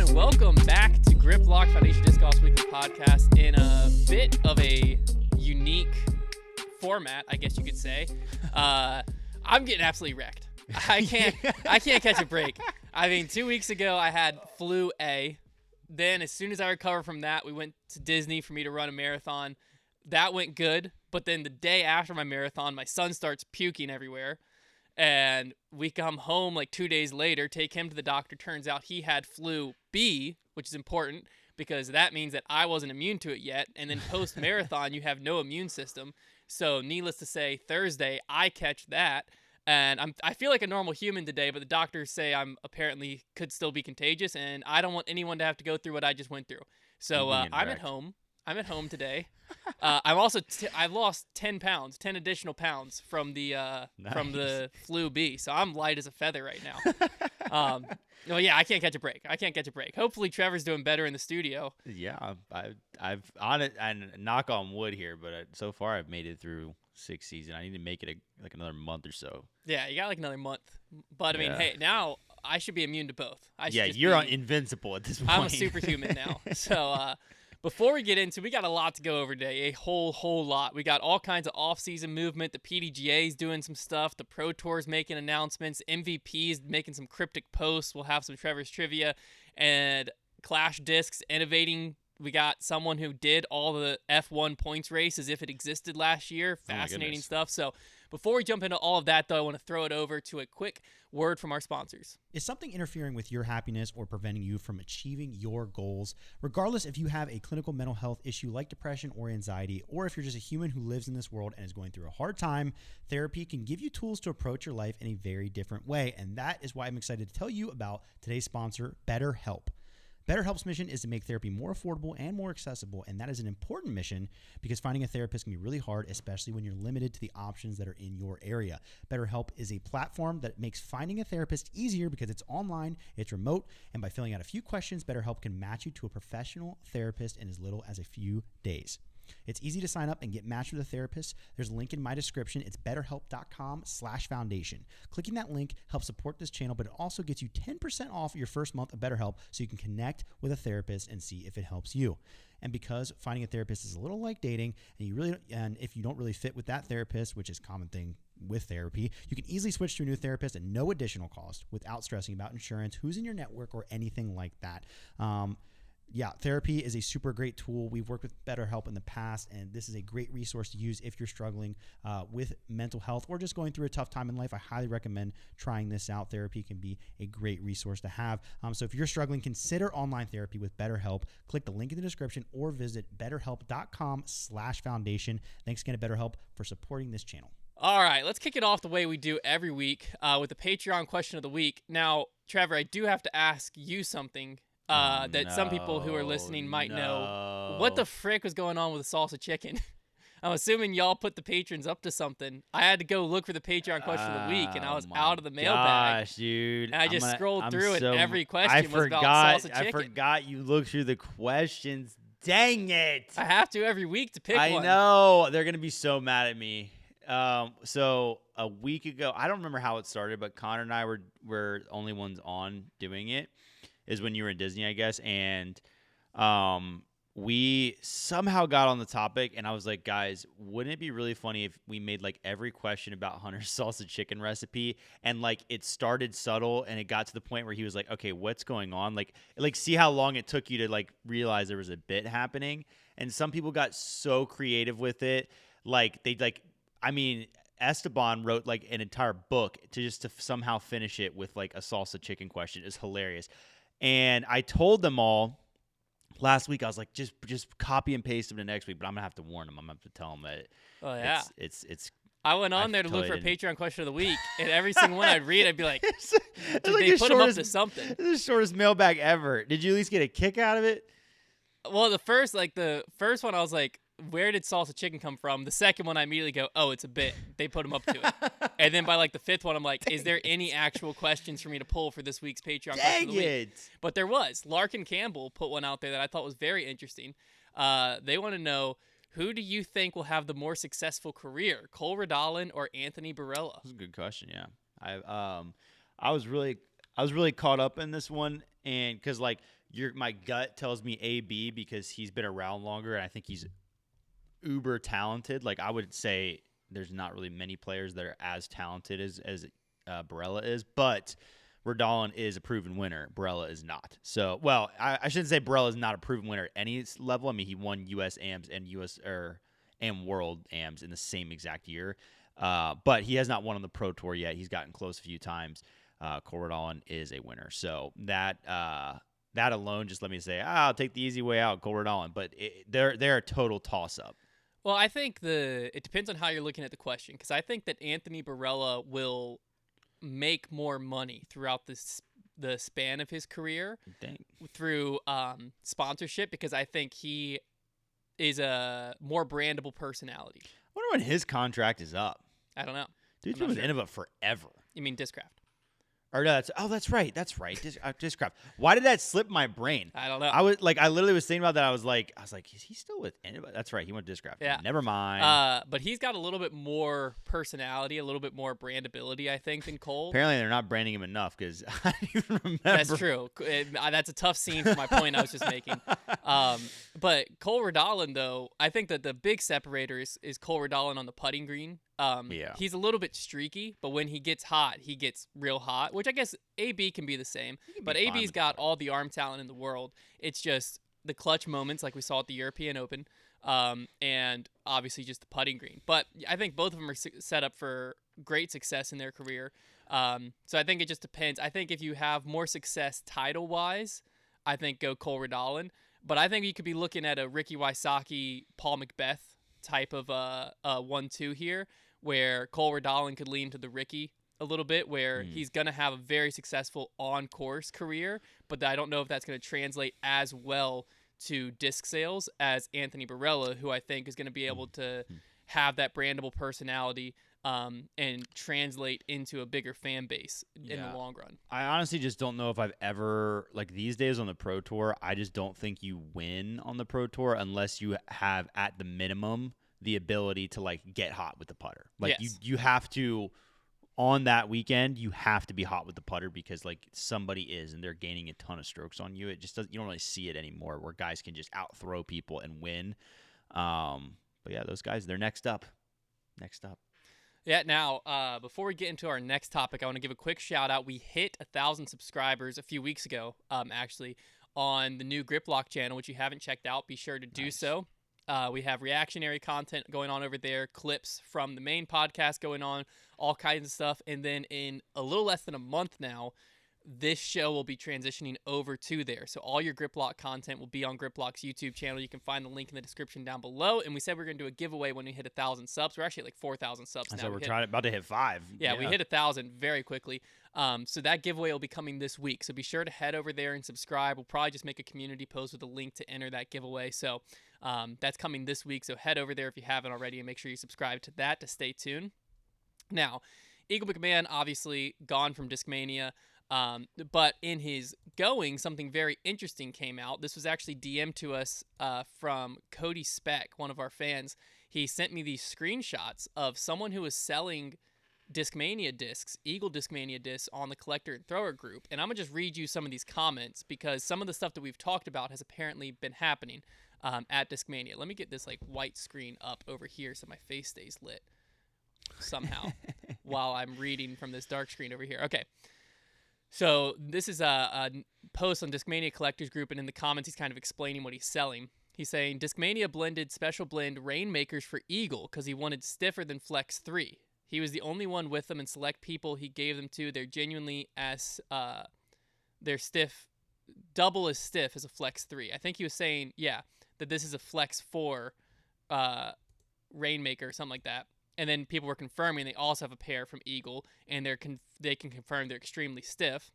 and welcome back to Grip Lock Foundation Disc Golf Weekly Podcast in a bit of a unique format, I guess you could say. I'm getting absolutely wrecked. I can't catch a break. I mean, 2 weeks ago I had flu A. Then as soon as I recovered from that, we went to Disney for me to run a marathon. That went good, but then the day after my marathon, my son starts puking everywhere. And we come home like 2 days later, take him to the doctor. Turns out he had flu B, which is important because that means that I wasn't immune to it yet. And then post-marathon, you have no immune system. So needless to say, Thursday, I catch that. And I feel like a normal human today, but the doctors say I'm apparently could still be contagious. And I don't want anyone to have to go through what I just went through. So I'm at home. I'm at home today. I'm also I've lost 10 pounds, 10 additional pounds from the flu B. So I'm light as a feather right now. No, yeah, I can't catch a break. Hopefully Trevor's doing better in the studio. Yeah, I've on it and knock on wood here, but so far I've made it through 6 season. I need to make it like another month or so. Yeah, you got like another month. But I mean, hey, now I should be immune to both. You're invincible at this point. I'm a superhuman now. So before we get into, we got a lot to go over today, a whole lot. We got all kinds of off-season movement. The PDGA is doing some stuff. The Pro Tour's making announcements. MVP is making some cryptic posts. We'll have some Trevor's trivia and Clash Discs innovating. We got someone who did all the F1 points race as if it existed last year. Fascinating stuff. So before we jump into all of that, though, I want to throw it over to a quick word from our sponsors. Is something interfering with your happiness or preventing you from achieving your goals? Regardless if you have a clinical mental health issue like depression or anxiety, or if you're just a human who lives in this world and is going through a hard time, therapy can give you tools to approach your life in a very different way. And that is why I'm excited to tell you about today's sponsor, BetterHelp. BetterHelp's mission is to make therapy more affordable and more accessible, and that is an important mission because finding a therapist can be really hard, especially when you're limited to the options that are in your area. BetterHelp is a platform that makes finding a therapist easier because it's online, it's remote, and by filling out a few questions, BetterHelp can match you to a professional therapist in as little as a few days. It's easy to sign up and get matched with a therapist. There's a link in my description. It's betterhelp.com/foundation. Clicking that link helps support this channel, but it also gets you 10% off your first month of BetterHelp so you can connect with a therapist and see if it helps you. And because finding a therapist is a little like dating, and if you don't really fit with that therapist, which is a common thing with therapy, you can easily switch to a new therapist at no additional cost without stressing about insurance, who's in your network, or anything like that. Yeah, therapy is a super great tool. We've worked with BetterHelp in the past, and this is a great resource to use if you're struggling with mental health or just going through a tough time in life. I highly recommend trying this out. Therapy can be a great resource to have. So if you're struggling, consider online therapy with BetterHelp. Click the link in the description or visit betterhelp.com/foundation. Thanks again to BetterHelp for supporting this channel. All right, let's kick it off the way we do every week with the Patreon question of the week. Now, Trevor, I do have to ask you something. Some people who are listening might know. What the frick was going on with the salsa chicken? I'm assuming y'all put the patrons up to something. I had to go look for the Patreon question of the week, and I was out of the mailbag. Gosh, dude. And I just scrolled through it, and every question was about salsa chicken. I forgot you looked through the questions. Dang it. I have to every week to pick one. I know. They're going to be so mad at me. So a week ago, I don't remember how it started, but Connor and I were the only ones on doing it. Is when you were in Disney, I guess, and we somehow got on the topic, and I was like, guys, wouldn't it be really funny if we made like every question about Hunter's salsa chicken recipe, and like it started subtle, and it got to the point where he was like, okay, what's going on? Like see how long it took you to like realize there was a bit happening, and some people got so creative with it, Esteban wrote like an entire book to somehow finish it with like a salsa chicken question. It's hilarious. And I told them all last week, I was like, just copy and paste them to next week, but I'm going to have to warn them. I'm going to have to tell them that it's I went on there to look for a Patreon question of the week, and every single one I'd read, I'd be like, did like they put them up to something? This is the shortest mailbag ever. Did you at least get a kick out of it? Well, the first one, I was like, where did salsa chicken come from? The second one, I immediately go, oh, it's a bit. They put them up to it. And then by like the fifth one, I'm like, is there any actual questions for me to pull for this week's Patreon question of the week? But there was. Larkin Campbell put one out there that I thought was very interesting. They want to know, who do you think will have the more successful career, Cole Redalin or Anthony Barella? That's a good question, yeah. I was really I was really caught up in this one, and because like my gut tells me AB because he's been around longer, and I think he's uber talented. Like I would say, there's not really many players that are as talented as Barella is, but Rodalin is a proven winner. Barella is not. So, well, I shouldn't say Barella is not a proven winner at any level. I mean, he won U.S. AMs and World AMs in the same exact year, but he has not won on the Pro Tour yet. He's gotten close a few times. Cole Rodalin is a winner. So that alone just let me say, I'll take the easy way out, Cole Rodalin. But they're a total toss-up. Well, I think it depends on how you're looking at the question, because I think that Anthony Barella will make more money throughout the span of his career through sponsorship, because I think he is a more brandable personality. I wonder when his contract is up. I don't know. Dude's been with Innova forever. You mean Discraft? Or that's right. Discraft. Why did that slip my brain? I don't know. I literally was thinking about that. I was like, is he still with anybody? That's right. He went to Discraft. Yeah. Never mind. But he's got a little bit more personality, a little bit more brandability, I think, than Cole. Apparently, they're not branding him enough because I don't even remember. That's true. That's a tough scene for my point I was just making. But Cole Rodalin, though, I think that the big separator is Cole Rodalin on the putting green. He's a little bit streaky, but when he gets hot, he gets real hot, which I guess AB can be the same. But AB's got all the arm talent in the world. It's just the clutch moments like we saw at the European Open, and obviously just the putting green. But I think both of them are set up for great success in their career. So I think it just depends. I think if you have more success title-wise, I think go Cole Rodalin. But I think you could be looking at a Ricky Wysocki, Paul Macbeth type of 1-2 here, where Cole Rodalin could lean to the Ricky a little bit, where he's going to have a very successful on-course career, but I don't know if that's going to translate as well to disc sales as Anthony Barella, who I think is going to be able to have that brandable personality and translate into a bigger fan base in the long run. I honestly just don't know if I've ever, like these days on the Pro Tour, I just don't think you win on the Pro Tour unless you have at the minimum the ability to like get hot with the putter. Like you have to, on that weekend, you have to be hot with the putter because like somebody is and they're gaining a ton of strokes on you. It just doesn't, you don't really see it anymore where guys can just out throw people and win. But yeah, those guys, they're next up. Yeah, now, before we get into our next topic, I want to give a quick shout out. We hit 1,000 subscribers a few weeks ago, actually, on the new Grip Lock channel, which you haven't checked out. Be sure to do so. We have reactionary content going on over there, clips from the main podcast going on, all kinds of stuff. And then in a little less than a month now, this show will be transitioning over to there. So all your Grip Lock content will be on Grip Lock's YouTube channel. You can find the link in the description down below. And we said we're going to do a giveaway when we hit 1,000 subs. We're actually at like 4,000 subs now. So we're about to hit 5. Yeah, we hit 1,000 very quickly. So that giveaway will be coming this week. So be sure to head over there and subscribe. We'll probably just make a community post with a link to enter that giveaway. So that's coming this week. So head over there if you haven't already and make sure you subscribe to that to stay tuned. Now, Eagle McMahon obviously gone from Discmania. But in his going, something very interesting came out. This was actually DM'd to us from Cody Speck, one of our fans. He sent me these screenshots of someone who was selling Discmania discs, Eagle Discmania discs, on the Collector and Thrower group. And I'm going to just read you some of these comments because some of the stuff that we've talked about has apparently been happening at Discmania. Let me get this like white screen up over here so my face stays lit somehow while I'm reading from this dark screen over here. Okay. So this is a post on Discmania Collectors Group, and in the comments he's kind of explaining what he's selling. He's saying, Discmania blended special blend Rainmakers for Eagle because he wanted stiffer than Flex 3. He was the only one with them, and select people he gave them to, they're genuinely as, they're stiff, double as stiff as a Flex 3. I think he was saying, that this is a Flex 4 Rainmaker or something like that. And then people were confirming they also have a pair from Eagle, and they can confirm they're extremely stiff.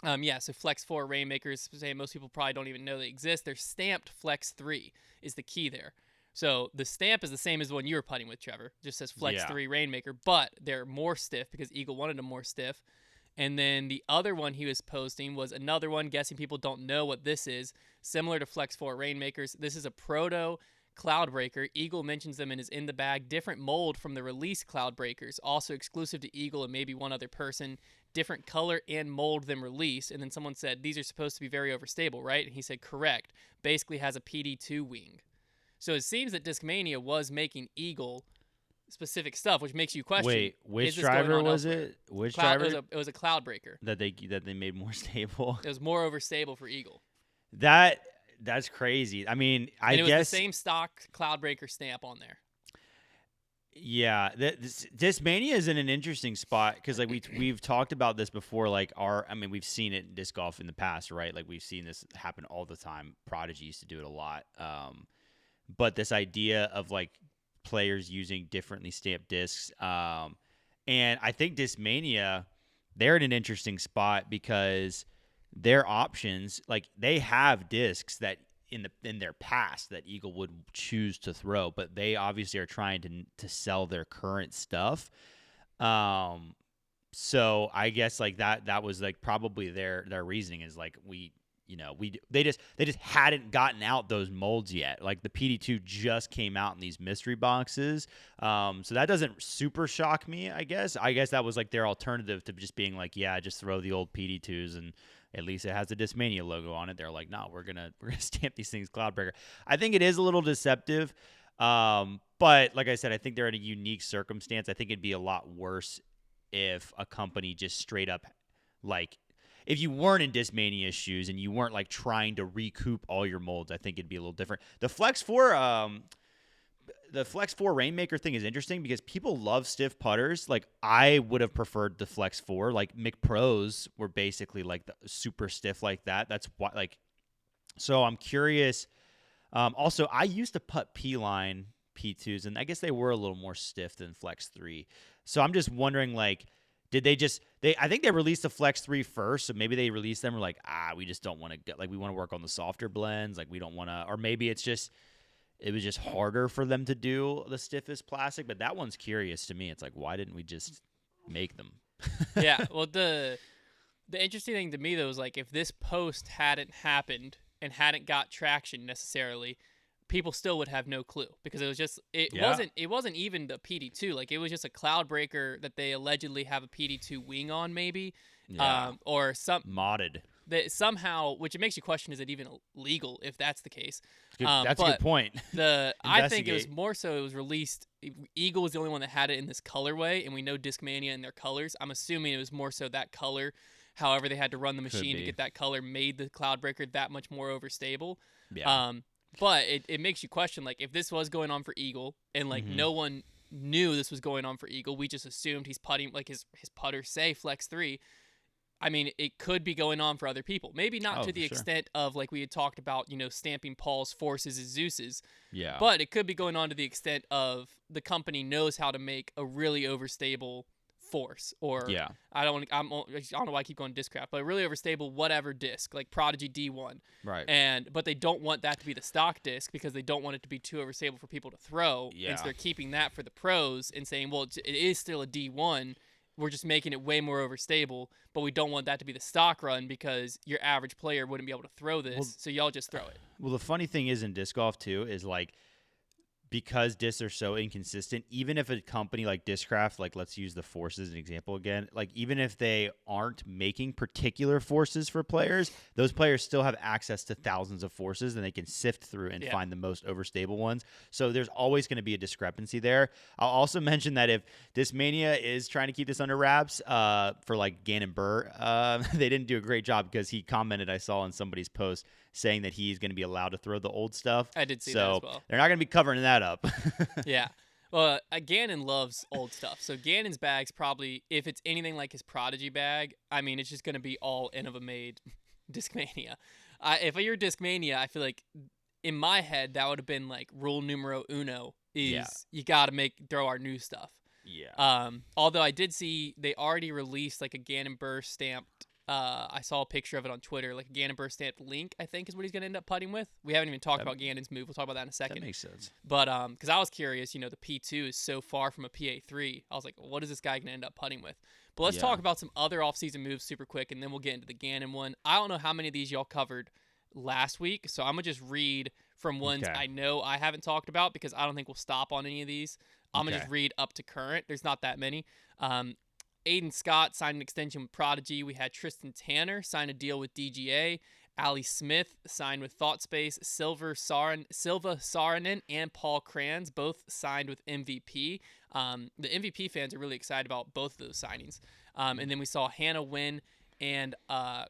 So Flex 4 Rainmakers, most people probably don't even know they exist. They're stamped Flex 3 is the key there. So the stamp is the same as the one you were putting with, Trevor. It just says Flex 3 Rainmaker, but they're more stiff because Eagle wanted them more stiff. And then the other one he was posting was another one, guessing people don't know what this is, similar to Flex 4 Rainmakers. This is a proto Cloudbreaker. Eagle mentions them and is in the bag. Different mold from the release Cloudbreakers. Also exclusive to Eagle and maybe one other person. Different color and mold than release. And then someone said, these are supposed to be very overstable, right? And he said, correct. Basically has a PD2 wing. So it seems that Discmania was making Eagle specific stuff, which makes you question. Wait, which is this going driver on was elsewhere? it? Which Cloud, driver it was a Cloudbreaker. that they made more stable? It was more overstable for Eagle. That's crazy. I mean, I and it guess was the same stock Cloudbreaker stamp on there. Yeah, Discmania is in an interesting spot because like we've talked about this before. Like we've seen it in disc golf in the past, right? Like we've seen this happen all the time. Prodigy used to do it a lot. But this idea of like players using differently stamped discs, and I think Discmania, they're in an interesting spot because their options, like they have discs that in their past that Eagle would choose to throw, but they obviously are trying to sell their current stuff. So I guess like that was like probably their reasoning is like they just hadn't gotten out those molds yet. Like the PD2 just came out in these mystery boxes. So that doesn't super shock me, I guess. I guess that was like their alternative to just being like, yeah, just throw the old PD2s and at least it has the Discmania logo on it. They're like, no, we're gonna stamp these things Cloudbreaker. I think it is a little deceptive. But like I said, I think they're in a unique circumstance. I think it'd be a lot worse if a company just straight up like if you weren't in Discmania shoes and you weren't like trying to recoup all your molds, I think it'd be a little different. The Flex 4 Rainmaker thing is interesting because people love stiff putters. Like I would have preferred the Flex 4. Like McPros were basically like the super stiff like that. That's why so I'm curious. Also, I used to putt P-line P2s, and I guess they were a little more stiff than Flex 3. So I'm just wondering, like, did they I think they released the Flex 3 first, so maybe they released them. We're like, we just don't want to get, like, we want to work on the softer blends. Like, we don't want to, or maybe it was just harder for them to do the stiffest plastic. But that one's curious to me. It's like, why didn't we just make them? Yeah, well, the interesting thing to me, though, is, like, if this post hadn't happened and hadn't got traction necessarily, people still would have no clue because it was just it wasn't even the PD2. Like it was just a Cloudbreaker that they allegedly have a PD2 wing on, maybe, or some modded. That somehow, which it makes you question, is it even legal if that's the case? That's a good point. I think it was more so it was released. Eagle was the only one that had it in this colorway, and we know Discmania and their colors. I'm assuming it was more so that color. However, they had to run the machine to get that color, made the Cloudbreaker that much more overstable. Yeah. But it makes you question, like, if this was going on for Eagle and, like, no one knew this was going on for Eagle, we just assumed he's putting, like, his putters say Flex 3. I mean, it could be going on for other people. Maybe not to the extent of, like we had talked about, stamping Paul's Forces as Zeus's. Yeah. But it could be going on to the extent of the company knows how to make a really overstable force, or I don't know why I keep going Discraft, but a really overstable whatever disc, like Prodigy D1, right? But they don't want that to be the stock disc because they don't want it to be too overstable for people to throw. And so they're keeping that for the pros and saying, well, it is still a D1. We're just making it way more overstable, but we don't want that to be the stock run because your average player wouldn't be able to throw this. So y'all just throw it. Well, the funny thing is in disc golf too is like, because discs are so inconsistent, even if a company like Discraft, like let's use the Forces as an example again, like even if they aren't making particular forces for players, those players still have access to thousands of forces and they can sift through and find the most overstable ones. So there's always going to be a discrepancy there. I'll also mention that if Discmania is trying to keep this under wraps for like Gannon Burr, they didn't do a great job because he commented, I saw in somebody's post, saying that he's going to be allowed to throw the old stuff. I did see that as well. They're not going to be covering that up. Yeah. Well, Gannon loves old stuff. So Gannon's bag's probably, if it's anything like his Prodigy bag, I mean, it's just going to be all Innova-made Discmania. If you're Discmania, I feel like in my head, that would have been like rule numero uno is you got to throw our new stuff. Yeah. Although I did see they already released like a Gannon Burr stamped. I saw a picture of it on Twitter, like a Gannon Burr stamped Link, I think is what he's going to end up putting with. We haven't even talked about Gannon's move. We'll talk about that in a second. That makes sense. But because I was curious, the P2 is so far from a PA3. I was like, well, what is this guy going to end up putting with? But let's talk about some other offseason moves super quick, and then we'll get into the Gannon one. I don't know how many of these y'all covered last week, so I'm going to just read from ones Okay. I know I haven't talked about because I don't think we'll stop on any of these. I'm going to just read up to current. There's not that many. Aiden Scott signed an extension with Prodigy. We had Tristan Tanner sign a deal with DGA. Ali Smith signed with ThoughtSpace. Silva Saarinen and Paul Kranz both signed with MVP. The MVP fans are really excited about both of those signings. And then we saw Hannah Wynn and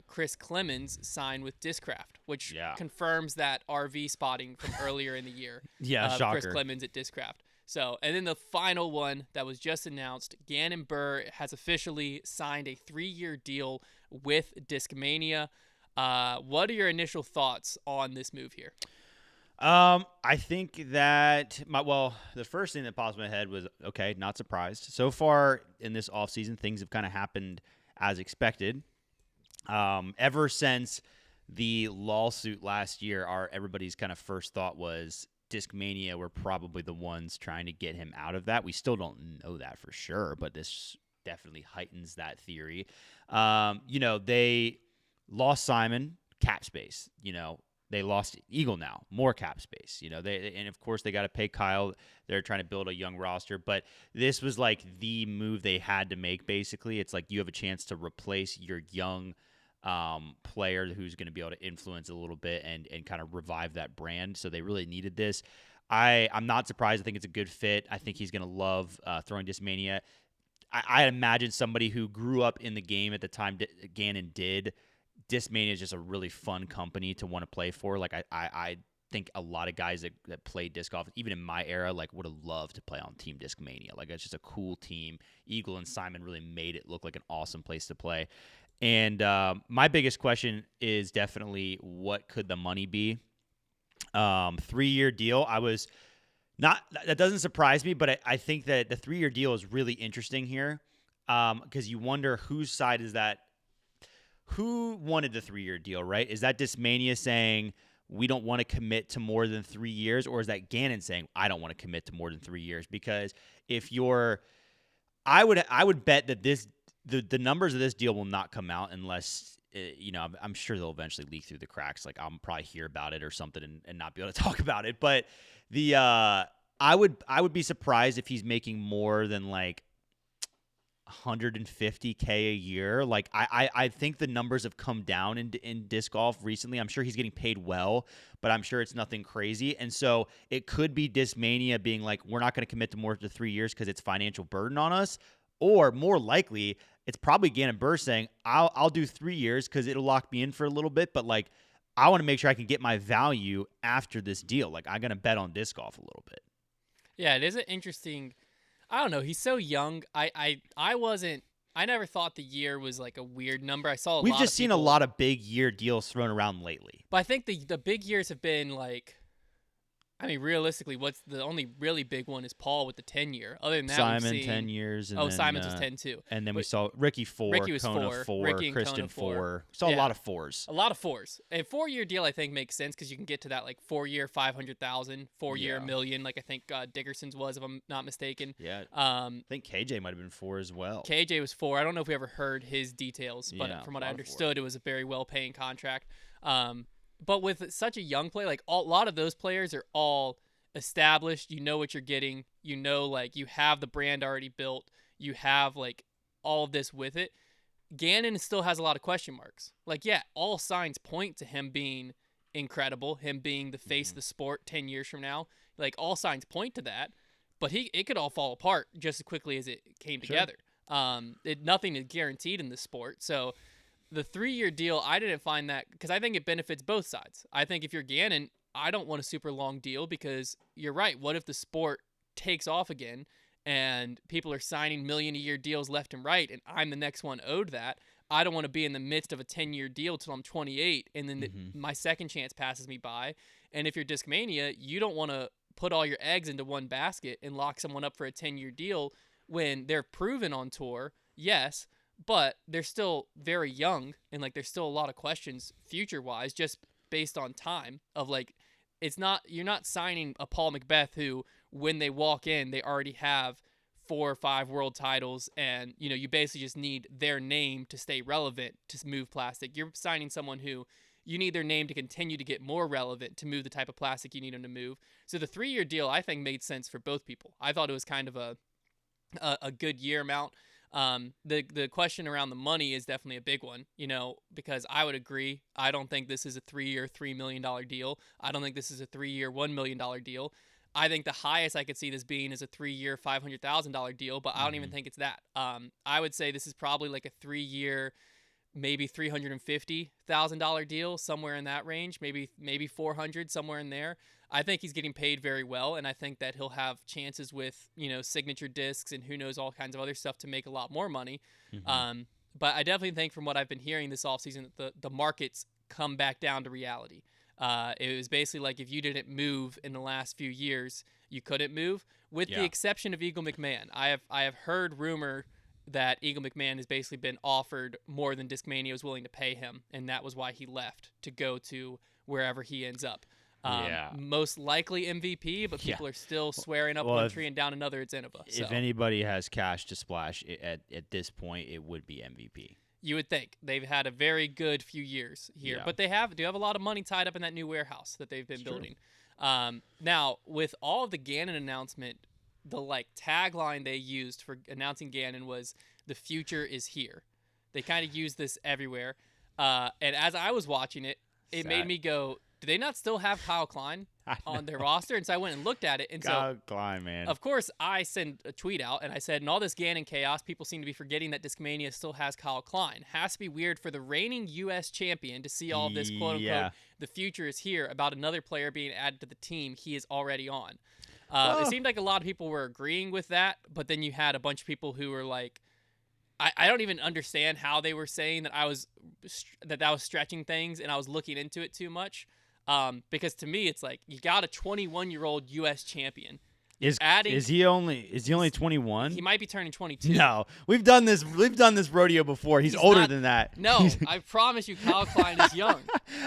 Chris Clemens sign with Discraft, which confirms that RV spotting from earlier in the year. Shocker. Chris Clemens at Discraft. So, and then the final one that was just announced, Gannon Burr has officially signed a 3-year deal with Discmania. What are your initial thoughts on this move here? I think that the first thing that popped in my head was, okay, not surprised. So far in this offseason, things have kind of happened as expected. Ever since the lawsuit last year, everybody's kind of first thought was Discmania were probably the ones trying to get him out of that. We still don't know that for sure, but this definitely heightens that theory. They lost Simon, cap space. They lost Eagle now, more cap space. And of course they got to pay Kyle. They're trying to build a young roster, but this was like the move they had to make. Basically, it's like you have a chance to replace your young player who's going to be able to influence a little bit and kind of revive that brand. So they really needed this. I'm not surprised. I think it's a good fit. I think he's going to love throwing Discmania. I imagine somebody who grew up in the game at the time Gannon did. Discmania is just a really fun company to want to play for. Like I think a lot of guys that play disc golf, even in my era, like would have loved to play on Team Discmania. Like it's just a cool team. Eagle and Simon really made it look like an awesome place to play. And my biggest question is definitely what could the money be? 3-year deal. That doesn't surprise me, but I think that the 3-year deal is really interesting here because you wonder whose side is that. Who wanted the 3-year deal, right? Is that Discmania saying we don't want to commit to more than 3 years, or is that Gannon saying I don't want to commit to more than 3 years? Because I would bet that the numbers of this deal will not come out unless I'm sure they'll eventually leak through the cracks. Like I'll probably hear about it or something and not be able to talk about it. But I would be surprised if he's making more than like $150K a year. Like I think the numbers have come down in disc golf recently. I'm sure he's getting paid well, but I'm sure it's nothing crazy. And so it could be Discmania being like, we're not going to commit to more than 3 years because it's financial burden on us. Or more likely, it's probably Gannon Burr saying, I'll do 3 years because it'll lock me in for a little bit, but like I want to make sure I can get my value after this deal. Like I'm going to bet on disc golf a little bit. Yeah, it is an interesting. I don't know. He's so young. I never thought the year was like a weird number. We've just seen a lot of big year deals thrown around lately. But I think the big years have been like, I mean, realistically, what's the only really big one is Paul with the 10-year. Other than that, Simon 10 years. And Simon's was 10 too. And then we saw Ricky 4, Ricky was Kona 4, Ricky and Kristen Kona 4. We saw a lot of 4s. A lot of 4s. A 4-year deal, I think, makes sense because you can get to that like 4-year 500,000, 4-year $1 million. Like I think Dickerson's was, if I'm not mistaken. Yeah. I think KJ might have been 4 as well. KJ was 4. I don't know if we ever heard his details, but from what I understood, it was a very well-paying contract. But with such a young player, like a lot of those players are all established. You know what you're getting. Like you have the brand already built. You have like all of this with it. Gannon still has a lot of question marks. Like, yeah, all signs point to him being incredible, him being the face of the sport 10 years from now. Like all signs point to that, but it could all fall apart just as quickly as it came together. Nothing is guaranteed in this sport. So the 3-year deal, I didn't find that because I think it benefits both sides. I think if you're Gannon, I don't want a super long deal because you're right. What if the sport takes off again and people are signing million-a-year deals left and right and I'm the next one owed that? I don't want to be in the midst of a 10-year deal till I'm 28 and then my second chance passes me by. And if you're Discmania, you don't want to put all your eggs into one basket and lock someone up for a 10-year deal when they're proven on tour, yes, but they're still very young and like there's still a lot of questions future-wise just based on time of like you're not signing a Paul Macbeth who when they walk in they already have 4 or 5 world titles and you basically just need their name to stay relevant to move plastic. You're signing someone who you need their name to continue to get more relevant to move the type of plastic you need them to move. So the 3-year deal, I think, made sense for both people. I thought it was kind of a good year amount. The question around the money is definitely a big one, because I would agree. I don't think this is a 3-year, $3 million deal. I don't think this is a 3-year, $1 million deal. I think the highest I could see this being is a 3-year, $500,000 deal, but I don't even think it's that. I would say this is probably like a 3-year, maybe $350,000 deal, somewhere in that range, maybe 400, somewhere in there. I think he's getting paid very well, and I think that he'll have chances with, signature discs and who knows, all kinds of other stuff to make a lot more money. But I definitely think from what I've been hearing this offseason that the markets come back down to reality. It was basically like if you didn't move in the last few years, you couldn't move, with the exception of Eagle McMahon. I have heard rumor that Eagle McMahon has basically been offered more than Discmania was willing to pay him, and that was why he left to go to wherever he ends up. Most likely MVP, but people are still swearing up one tree and down another. It's Innova. If anybody has cash to splash at this point, it would be MVP. You would think. They've had a very good few years here, but they do have a lot of money tied up in that new warehouse that they've been building. Now, with all of the Gannon announcement, the tagline they used for announcing Gannon was "The future is here." They kind of used this everywhere, and as I was watching it, it made me go, do they not still have Kyle Klein on their roster? And so I went and looked at it. And Kyle Klein, man. Of course, I sent a tweet out, and I said, in all this Gannon chaos, people seem to be forgetting that Discmania still has Kyle Klein. Has to be weird for the reigning U.S. champion to see all this, quote-unquote, the future is here, about another player being added to the team he is already on. It seemed like a lot of people were agreeing with that, but then you had a bunch of people who were like, I don't even understand how they were saying that I was stretching things and I was looking into it too much. Because to me, it's like you got a 21-year-old U.S. champion. Is he only 21? He might be turning 22. No, we've done this rodeo before. He's older than that. No, I promise you, Kyle Klein is young.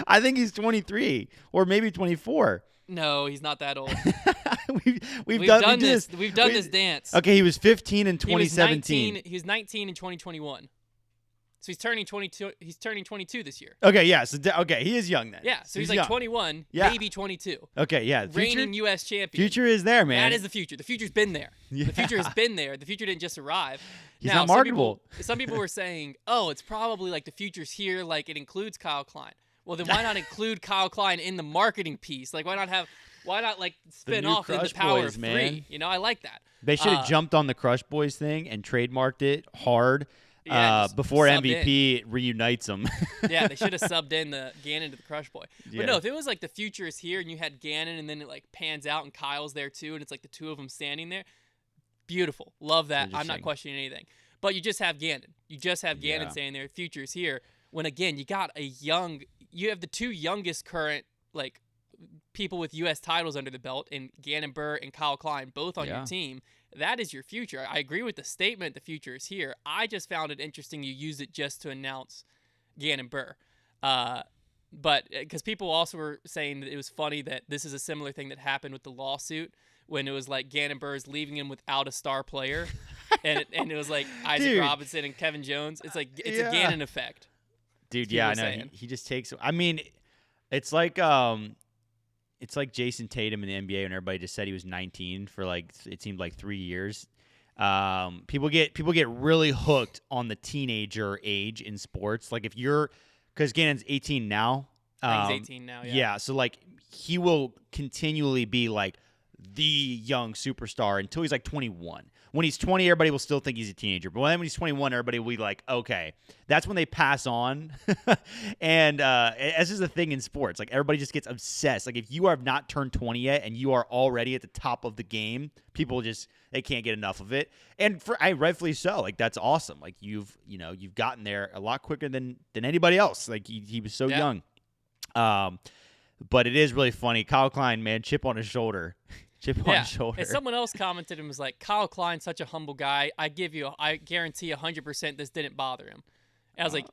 I think he's 23 or maybe 24. No, he's not that old. We've done this. We've done this dance. Okay, he was 15 in 2017. He was 19 in 2021. So he's turning 22. He's turning 22 this year. Okay, yeah. So he is young then. Yeah. So he's like young. 21, maybe 22. Okay, yeah. Reigning U.S. champion. Future is there, man. That is the future. The future's been there. Yeah. The future has been there. The future didn't just arrive. He's not marketable. Some people were saying, "Oh, it's probably like the future's here. Like it includes Kyle Klein." Well, then why not include Kyle Klein in the marketing piece? Like why not like spin off in the power of three? I like that. They should have jumped on the Crush Boys thing and trademarked it hard. Before MVP reunites them. Yeah, they should have subbed in the Gannon to the Crush Boy. But no, if it was like the future is here and you had Gannon and then it like pans out and Kyle's there too and it's like the two of them standing there, beautiful. Love that. I'm not questioning anything. But you just have Gannon. You just have Gannon saying there, future is here. When again, you have the two youngest current like people with U.S. titles under the belt in Gannon, Burr, and Kyle Klein, both on your team. That is your future. I agree with the statement, the future is here. I just found it interesting you used it just to announce Gannon Burr. But because people also were saying that it was funny that this is a similar thing that happened with the lawsuit when it was like Gannon Burr's leaving him without a star player. and it was like Isaac Robinson and Kevin Jones. It's like it's a Gannon effect. Dude, yeah, I know. He just takes – I mean, it's like Jason Tatum in the NBA when everybody just said he was 19 for like it seemed like 3 years. People get really hooked on the teenager age in sports. Like if you're because Gannon's 18 now. He's 18 now. Yeah. So like he will continually be like the young superstar until he's like 21. When he's 20, everybody will still think he's a teenager. But when he's 21, everybody will be like, okay, that's when they pass on. And this is the thing in sports. Like, everybody just gets obsessed. Like, if you have not turned 20 yet and you are already at the top of the game, people they can't get enough of it. And rightfully so. Like, that's awesome. Like, you've gotten there a lot quicker than anybody else. Like, he was so young. But it is really funny. Kyle Klein, man, chip on his shoulder. Chip on his shoulder. And someone else commented and was like, Kyle Klein's such a humble guy. I guarantee 100% this didn't bother him. And I was like,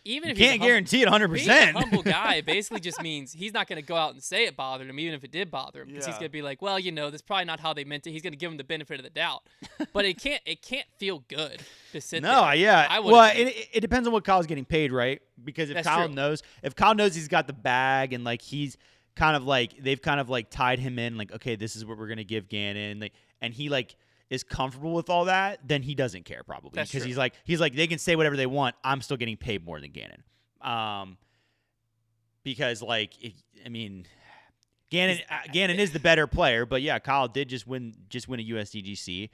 even You if he's can't guarantee it 100%. being a humble guy basically just means he's not going to go out and say it bothered him, even if it did bother him, because he's going to be like, well, that's probably not how they meant it. He's going to give him the benefit of the doubt, but it can't feel good to sit there. No, yeah. I Well, wouldn't it depends on what Kyle's getting paid, right? Because if That's Kyle true. knows he's got the bag and like he's kind of like they've kind of like tied him in, like, okay, this is what we're gonna give Gannon, like, and he like is comfortable with all that, then he doesn't care probably, That's because true. he's like they can say whatever they want. I'm still getting paid more than Gannon. Because like Gannon is the better player, but yeah, Kyle did just win a USDGC.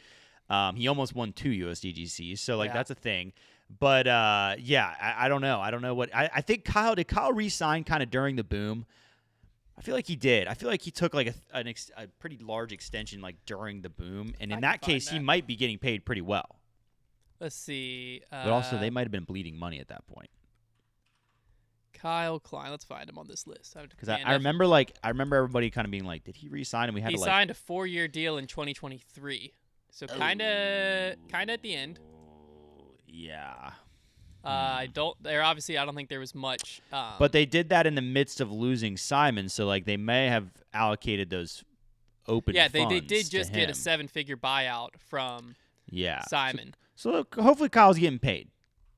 He almost won 2 USDGCs, so like that's a thing. But yeah, I don't know. I don't know what I think. Did Kyle re-sign kind of during the boom? I feel like he did. I feel like he took like a pretty large extension like during the boom, and in that case, he might be getting paid pretty well. Let's see. But also, they might have been bleeding money at that point. Kyle Klein. Let's find him on this list. Because I remember everybody kind of being like, did he re-sign? And we had he to signed a 4-year deal in 2023. So kind of at the end. Yeah. I don't think there was much. But they did that in the midst of losing Simon, so like they may have allocated those open funds. Yeah, they did just get a him. 7-figure buyout from Simon. So look, hopefully Kyle's getting paid.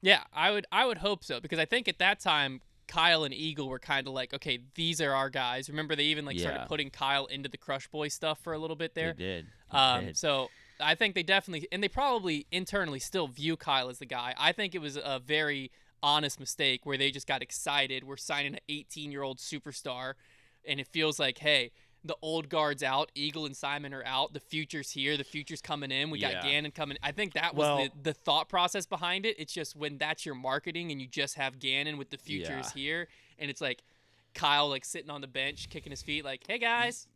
Yeah, I would hope so, because I think at that time Kyle and Eagle were kind of like, okay, these are our guys. Remember, they even started putting Kyle into the Crush Boy stuff for a little bit there. They did. So I think they definitely, and they probably internally still view Kyle as the guy. I think it was a very honest mistake where they just got excited. We're signing an 18-year-old superstar, and it feels like, hey, the old guard's out. Eagle and Simon are out. The future's here. The future's coming in. We got Gannon coming. I think that was the thought process behind it. It's just when that's your marketing and you just have Gannon with the futures here, and it's like Kyle like sitting on the bench kicking his feet like, hey guys,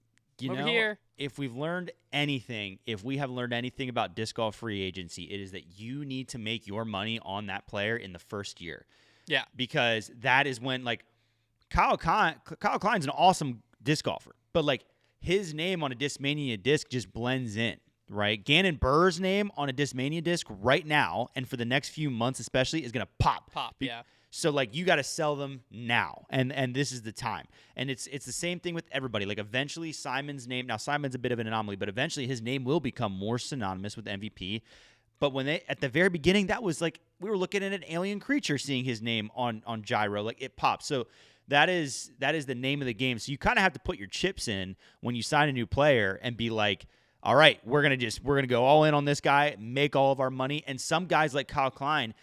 over here. If we have learned anything about disc golf free agency, it is that you need to make your money on that player in the first year. Yeah. Because that is when, like, Kyle Klein's an awesome disc golfer, but like his name on a Discmania disc just blends in, right? Gannon Burr's name on a Discmania disc right now and for the next few months especially is going to pop. Yeah. So like you got to sell them now, and this is the time. And it's the same thing with everybody. Like eventually Simon's name, now Simon's a bit of an anomaly, but eventually his name will become more synonymous with MVP. But when at the very beginning, that was like we were looking at an alien creature seeing his name on Gyro, like it popped. So that is the name of the game. So you kind of have to put your chips in when you sign a new player and be like, all right, we're gonna go all in on this guy, make all of our money. And some guys like Kyle Klein,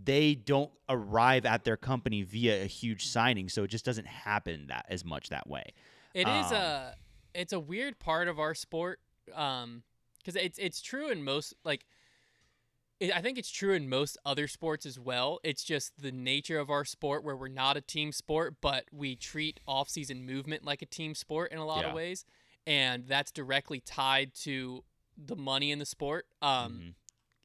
they don't arrive at their company via a huge signing, so it just doesn't happen as much that way. It's a weird part of our sport, because it's true in most I think it's true in most other sports as well. It's just the nature of our sport where we're not a team sport, but we treat off-season movement like a team sport in a lot of ways, and that's directly tied to the money in the sport.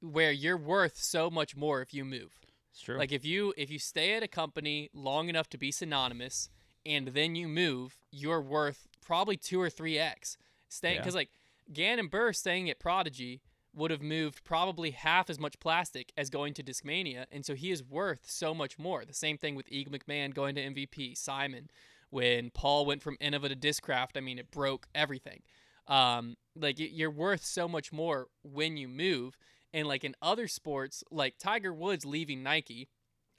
Where you're worth so much more if you move. It's true. Like if you stay at a company long enough to be synonymous and then you move, you're worth probably 2 or 3x. Because like Gannon and Burr staying at Prodigy would have moved probably half as much plastic as going to Discmania, and so he is worth so much more. The same thing with Eagle McMahon going to MVP, Simon. When Paul went from Innova to Discraft, I mean, it broke everything. Like you're worth so much more when you move. And like in other sports, like Tiger Woods leaving Nike,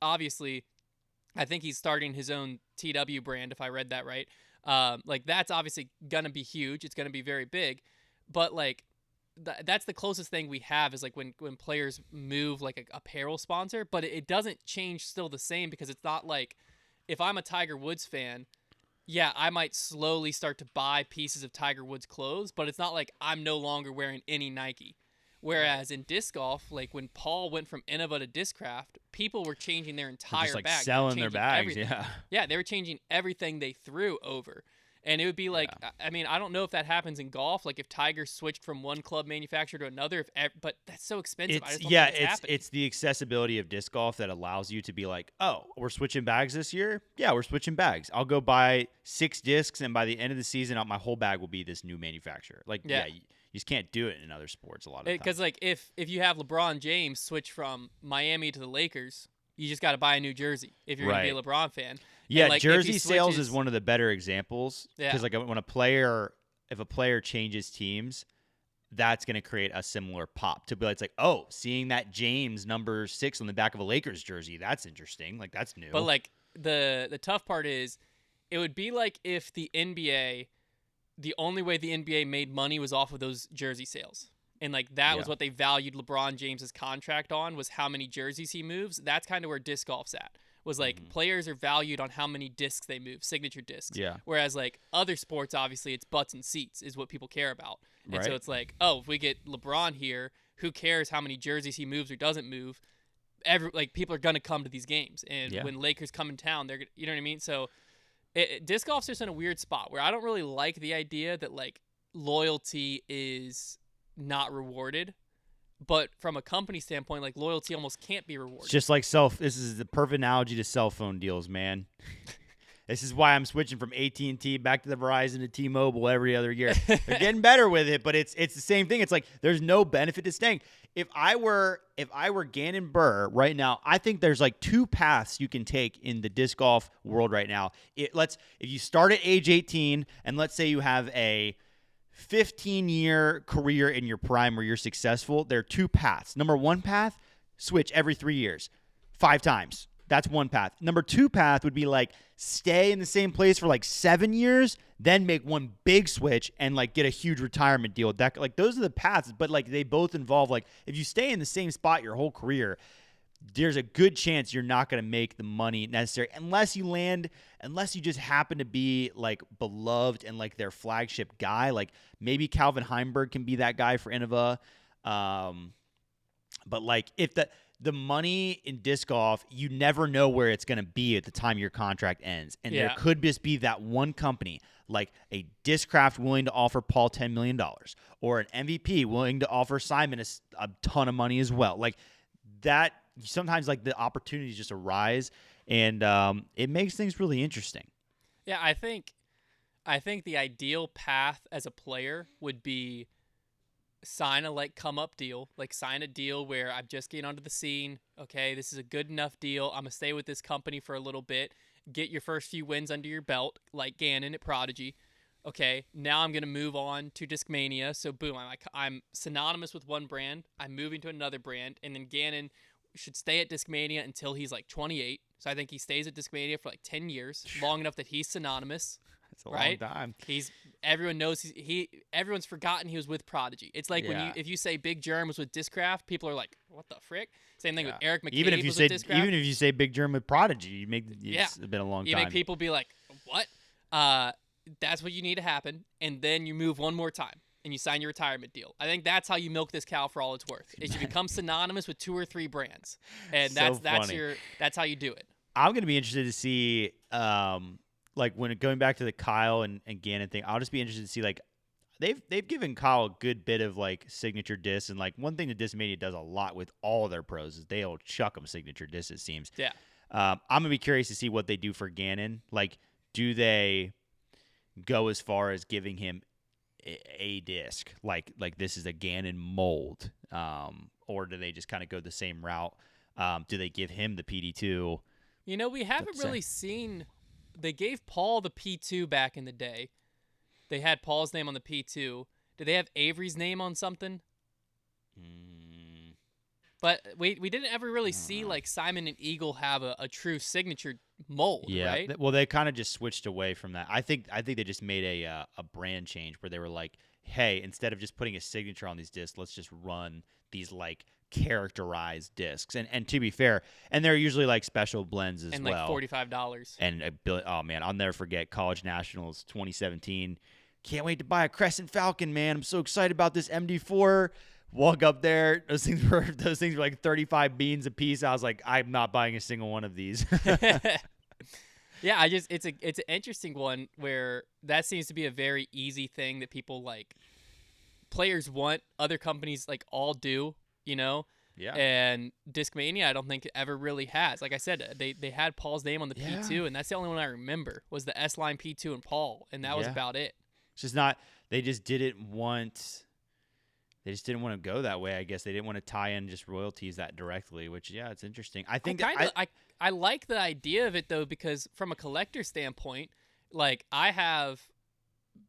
obviously, I think he's starting his own TW brand, if I read that right. Like that's obviously going to be huge. It's going to be very big. But like that's the closest thing we have is like when players move like a apparel sponsor, but it doesn't change still the same, because it's not like if I'm a Tiger Woods fan, yeah, I might slowly start to buy pieces of Tiger Woods clothes, but it's not like I'm no longer wearing any Nike. Whereas in disc golf, like when Paul went from Innova to Discraft, people were changing their entire just like bag. selling their bags, everything. Yeah, they were changing everything they threw over. And it would be like, I mean, I don't know if that happens in golf, like if Tiger switched from one club manufacturer to another, but that's so expensive. I just don't think it's happening. It's the accessibility of disc golf that allows you to be like, oh, we're switching bags this year? Yeah, we're switching bags. I'll go buy 6 discs, and by the end of the season, my whole bag will be this new manufacturer. Like, you just can't do it in other sports a lot of times. Because like if you have LeBron James switch from Miami to the Lakers, You just got to buy a new jersey if you're going to be a LeBron fan. Yeah, and, like, jersey sales is one of the better examples Yeah. because like when if a player changes teams, that's going to create a similar pop to be like, it's like, oh, seeing that James number 6 on the back of a Lakers jersey, that's interesting. Like that's new. But like the tough part is, it would be like if the NBA, the only way the NBA made money was off of those jersey sales. And like that was what they valued LeBron James's contract on, was how many jerseys he moves. That's kind of where disc golf's at. Was like players are valued on how many discs they move, signature discs. Yeah. Whereas like other sports, obviously it's butts and seats is what people care about. And so it's like, oh, if we get LeBron here, who cares how many jerseys he moves or doesn't move? People are gonna come to these games, and when Lakers come in town, they're gonna, you know what I mean. So disc golf's just in a weird spot where I don't really like the idea that like loyalty is not rewarded. But from a company standpoint, like loyalty almost can't be rewarded. It's just like this is the perfect analogy to cell phone deals, man. This is why I'm switching from AT&T back to the Verizon to T-Mobile every other year. They're getting better with it, but it's the same thing. It's like there's no benefit to staying. If I were Gannon Burr right now, I think there's like 2 paths you can take in the disc golf world right now. If you start at age 18 and let's say you have a 15-year career in your prime where you're successful, there are 2 paths. Number 1 path, switch every 3 years, 5 times. That's one path. Number 2 path would be like stay in the same place for like 7 years, then make one big switch and like get a huge retirement deal. That like those are the paths, but like they both involve like if you stay in the same spot your whole career, there's a good chance you're not going to make the money necessary unless you just happen to be like beloved and like their flagship guy. Like maybe Calvin Heimberg can be that guy for Innova. But like if the money in disc golf, you never know where it's going to be at the time your contract ends. And there could just be that one company like a Discraft willing to offer Paul $10 million or an MVP willing to offer Simon a ton of money as well. Like that. Sometimes like the opportunities just arise and it makes things really interesting. Yeah, I think the ideal path as a player would be sign a like come up deal, like sign a deal where I'm just getting onto the scene. Okay, this is a good enough deal. I'm gonna stay with this company for a little bit, get your first few wins under your belt, like Gannon at Prodigy. Okay, now I'm gonna move on to Discmania. So boom, I'm synonymous with one brand. I'm moving to another brand, and then Gannon should stay at Discmania until he's like 28. So I think he stays at Discmania for like 10 years, long enough that he's synonymous. That's a long time. Everyone knows everyone's forgotten he was with Prodigy. It's like if you say Big Germ was with Discraft, people are like, what the frick? Same thing with Eric McCabe. Even if you say Big Germ with Prodigy, it's been a long time. You make people be like, what? That's what you need to happen, and then you move one more time. And you sign your retirement deal. I think that's how you milk this cow for all it's worth. Is you become synonymous with 2 or 3 brands, and that's how you do it. I'm gonna be interested to see, like when going back to the Kyle and Gannon thing. I'll just be interested to see like they've given Kyle a good bit of like signature discs, and like one thing that Discmania does a lot with all their pros is they'll chuck them signature discs. It seems. Yeah. I'm gonna be curious to see what they do for Gannon. Like, do they go as far as giving him a disc like this is a Gannon mold, or do they just kind of go the same route? Do they give him the PD2? You know, we haven't really seen. They gave Paul the P2 back in the day. They had Paul's name on the P2. Did they have Avery's name on something? But we didn't ever really see like Simon and Eagle have a true signature mold, right? Well, they kind of just switched away from that. I think they just made a brand change where they were like, hey, instead of just putting a signature on these discs, let's just run these like characterized discs. And to be fair, and they're usually like special blends as well. And like $45. And oh man, I'll never forget College Nationals 2017. Can't wait to buy a Crescent Falcon, man. I'm so excited about this MD4. Walk up there, those things were like 35 beans a piece. I was like, I'm not buying a single one of these. Yeah, it's an interesting one where that seems to be a very easy thing that people like players want, other companies like all do, you know? Yeah. And Discmania I don't think ever really has. Like I said, they had Paul's name on the P2, and that's the only one I remember was the S-Line P2 and Paul, and that was about it. It's just not, they just didn't want they just didn't want to go that way. I guess they didn't want to tie in just royalties that directly, which, yeah, it's interesting. I think I like the idea of it, though, because from a collector standpoint, like I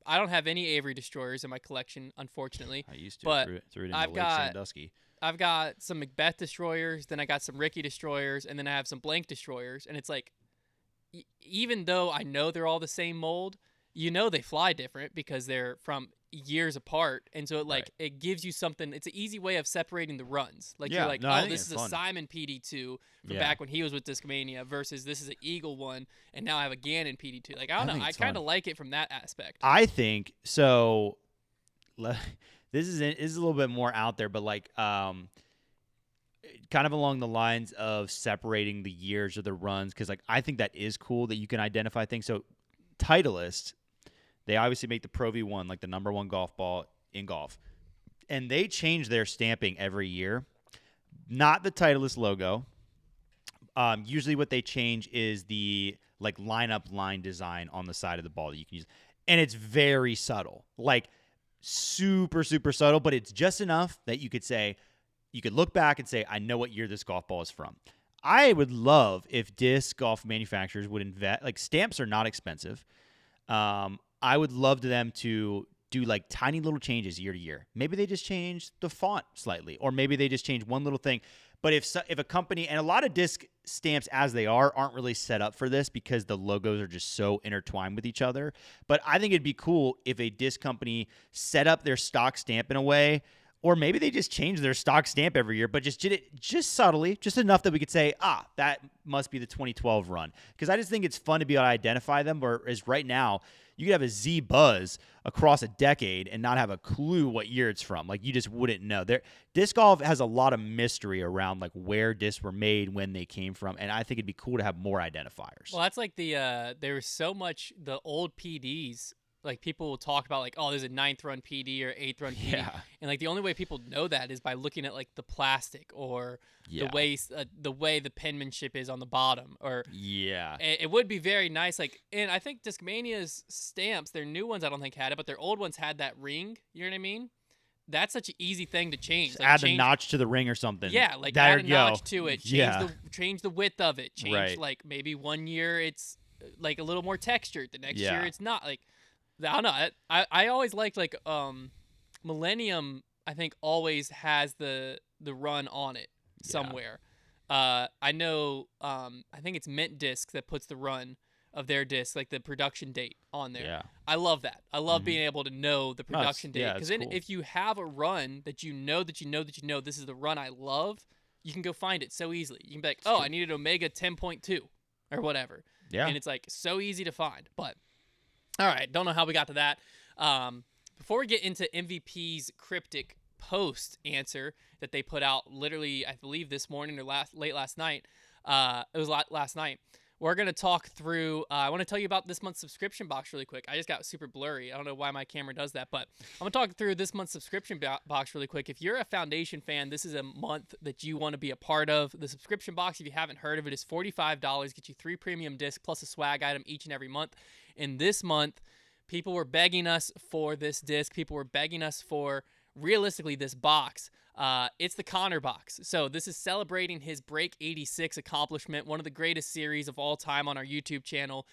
don't have any Avery Destroyers in my collection, unfortunately. I used to, but threw it into Lake Sandusky. I've got some Macbeth Destroyers, then I got some Ricky Destroyers, and then I have some Blank Destroyers. And it's like, even though I know they're all the same mold, they fly different because they're from years apart. And so it gives you something. It's an easy way of separating the runs. Like you're like, this is a Simon PD2 from back when he was with Discmania versus this is an Eagle one, and now I have a Gannon PD2. Like, I don't know. I kind of like it from that aspect. I think so. This is a little bit more out there, but like kind of along the lines of separating the years or the runs, because like I think that is cool that you can identify things. So Titleist, they obviously make the Pro V1 like the #1 golf ball in golf, and they change their stamping every year. Not the Titleist logo. Usually what they change is the like lineup line design on the side of the ball that you can use, and it's very subtle, like super, super subtle, but it's just enough that you could look back and say, I know what year this golf ball is from. I would love if disc golf manufacturers would invest, like stamps are not expensive. I would love them to do like tiny little changes year to year. Maybe they just change the font slightly, or maybe they just change one little thing. But if a company, and a lot of disc stamps as they aren't really set up for this because the logos are just so intertwined with each other. But I think it'd be cool if a disc company set up their stock stamp in a way, or maybe they just change their stock stamp every year, but just did it just subtly, just enough that we could say, that must be the 2012 run. Because I just think it's fun to be able to identify them, whereas right now, you could have a Z Buzz across a decade and not have a clue what year it's from. Like, you just wouldn't know. Disc golf has a lot of mystery around like where discs were made, when they came from, and I think it'd be cool to have more identifiers. Well, that's like there was so much the old PDs. Like, people will talk about like, oh, there's a 9th run PD or 8th run PD, and like the only way people know that is by looking at like the plastic or the way the penmanship is on the bottom. Or it would be very nice. Like, and I think Discmania's stamps, their new ones I don't think had it, but their old ones had that ring. You know what I mean? That's such an easy thing to change. Just add a notch to the ring or something. Yeah, like add a notch to it. Change the width of it. Change like maybe one year it's like a little more textured. The next year it's not. Like, I don't know. I always liked like Millennium. I think always has the run on it somewhere. I know. I think it's Mint Disc that puts the run of their disc, like the production date on there. Yeah. I love that. I love being able to know the production date, because then if you have a run that you know this is the run I love, you can go find it so easily. You can be like, I needed Omega 10.2 or whatever. Yeah. And it's like so easy to find. But all right, don't know how we got to that. Before we get into MVP's Cryptic post answer that they put out literally, I believe, this morning or late last night. It was last night. We're going to talk through, I want to tell you about this month's subscription box really quick. I just got super blurry. I don't know why my camera does that, but I'm going to talk through this month's subscription box really quick. If you're a Foundation fan, this is a month that you want to be a part of. The subscription box, if you haven't heard of it, is $45. Get you 3 premium discs plus a swag item each and every month. And this month, people were begging us for this disc. People were begging us for, realistically, this box. It's the Connor box. So this is celebrating his Break 86 accomplishment, one of the greatest series of all time on our YouTube channel.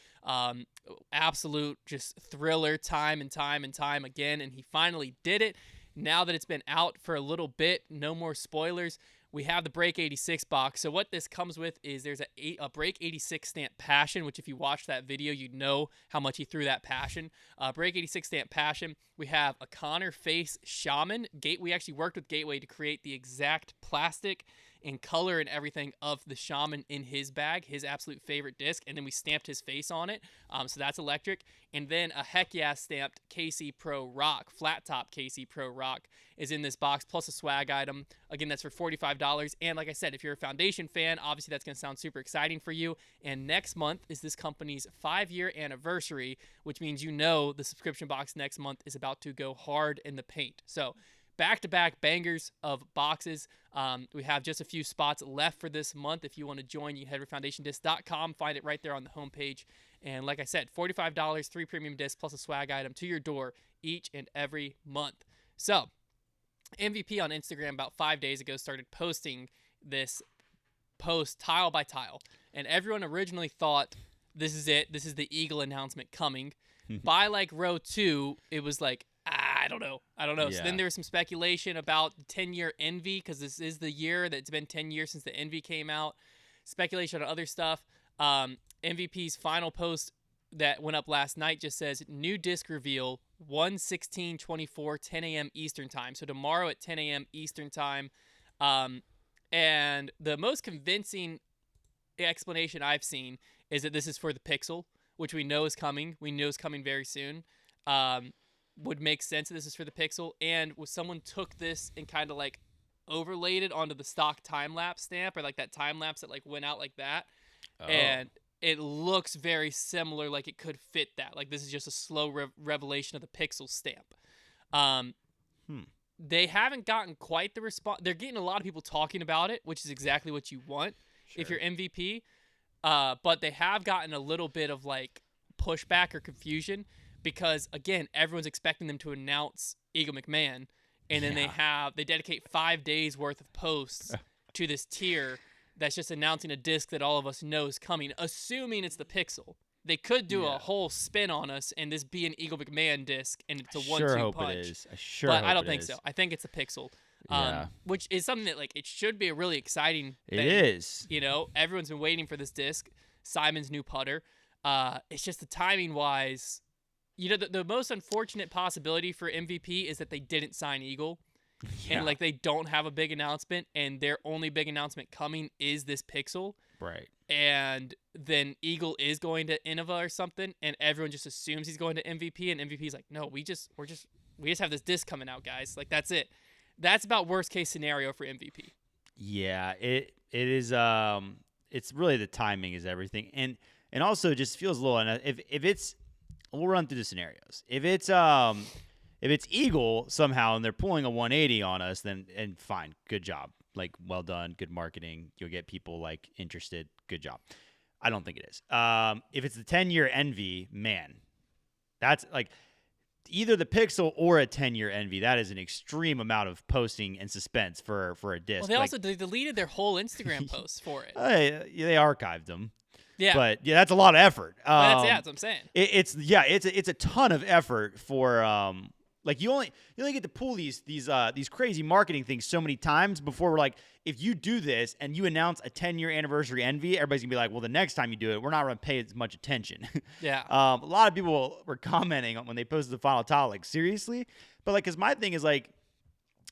Absolute just thriller time and time again, and he finally did it. Now that it's been out for a little bit, no more spoilers, we have the Break 86 box. So what this comes with is there's a Break 86 stamp Passion, which if you watch that video, you know how much he threw that Passion. Break 86 stamp Passion. We have a Connor Face Shaman. We actually worked with Gateway to create the exact plastic and color and everything of the Shaman in his bag, his absolute favorite disc, and then we stamped his face on it. So that's electric. And then a Heck Yeah stamped KC Pro Rock, flat top KC Pro Rock is in this box, plus a swag item. Again, that's for $45. And like I said, if you're a Foundation fan, obviously that's going to sound super exciting for you. And next month is this company's 5-year anniversary, which means the subscription box next month is about to go hard in the paint. So back-to-back bangers of boxes. We have just a few spots left for this month. If you want to join, you can head to foundationdisc.com, find it right there on the homepage. And like I said, $45, 3 premium discs plus a swag item to your door each and every month. So MVP on Instagram about 5 days ago started posting this post tile by tile, and everyone originally thought this is it. This is the Eagle announcement coming. By like row 2, it was like, I don't know. So Yeah. then there was some speculation about 10-year Envy, because this is the year that it's been 10 years since the Envy came out. Speculation on other stuff. MVP's final post that went up last night just says, new disc reveal, 1/16/24, 10 a.m. Eastern time. So tomorrow at 10 a.m. Eastern time. And the most convincing explanation I've seen is that this is for the Pixel, which we know is coming. We know is coming very soon. Would make sense that this is for the Pixel. And someone took this and kind of like overlaid it onto the stock time-lapse stamp, or like that time-lapse that like went out like that. Oh. And it looks very similar, like it could fit that. Like this is just a slow revelation of the Pixel stamp. They haven't gotten quite the response. They're getting a lot of people talking about it, which is exactly what you want if you're MVP. But they have gotten a little bit of like pushback or confusion because, again, everyone's expecting them to announce Eagle McMahon, and then they dedicate 5 days worth of posts to this tier that's just announcing a disc that all of us know is coming, assuming it's the Pixel. They could do a whole spin on us and this be an Eagle McMahon disc, and it's a 1-2 punch. It is. But I don't think so. I think it's a Pixel, which is something that like it should be a really exciting thing. It is. You know, everyone's been waiting for this disc. Simon's new putter. It's just the timing wise. You know, the most unfortunate possibility for MVP is that they didn't sign Eagle. And like they don't have a big announcement, and their only big announcement coming is this Pixel. Right. And then Eagle is going to Innova or something, and everyone just assumes he's going to MVP, and MVP's like, no, we just have this disc coming out, guys. Like that's it. That's about worst case scenario for MVP. Yeah, it is. It's really the timing is everything, and also just feels a little. And if it's, we'll run through the scenarios. If it's Eagle somehow and they're pulling a 180 on us, then and fine, good job. Like, well done, good marketing. You'll get people like interested. Good job. I don't think it is. If it's the 10-year Envy, man, that's like either the Pixel or a 10-year Envy. That is an extreme amount of posting and suspense for a disc. Well, they deleted their whole Instagram posts for it. They archived them. Yeah, but yeah, that's a lot of effort. That's what I'm saying. It's a ton of effort for like you only get to pull these crazy marketing things so many times before we're like, if you do this and you announce a 10-year anniversary Envy, everybody's gonna be like, well, the next time you do it, we're not gonna pay as much attention. Yeah. A lot of people were commenting on when they posted the final tile, like, seriously? But like, cause my thing is like,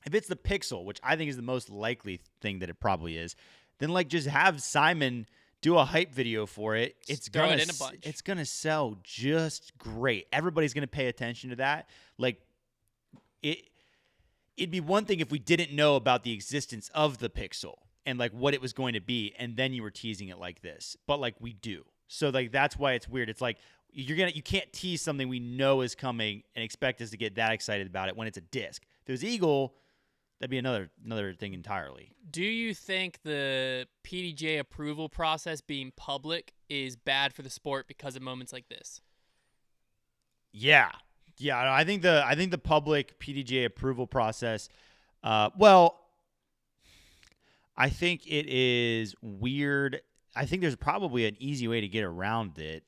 if it's the Pixel, which I think is the most likely thing that it probably is, then like just have Simon do a hype video for it. It's gonna sell just great. Everybody's gonna pay attention to that. Like it'd be one thing if we didn't know about the existence of the Pixel and like what it was going to be, and then you were teasing it like this. But like we do. So like that's why it's weird. It's like you can't tease something we know is coming and expect us to get that excited about it when it's a disc. If it was Eagle, that'd be another thing entirely. Do you think the PDGA approval process being public is bad for the sport because of moments like this? Yeah, I think the public PDGA approval process, well, I think it is weird. I think there's probably an easy way to get around it.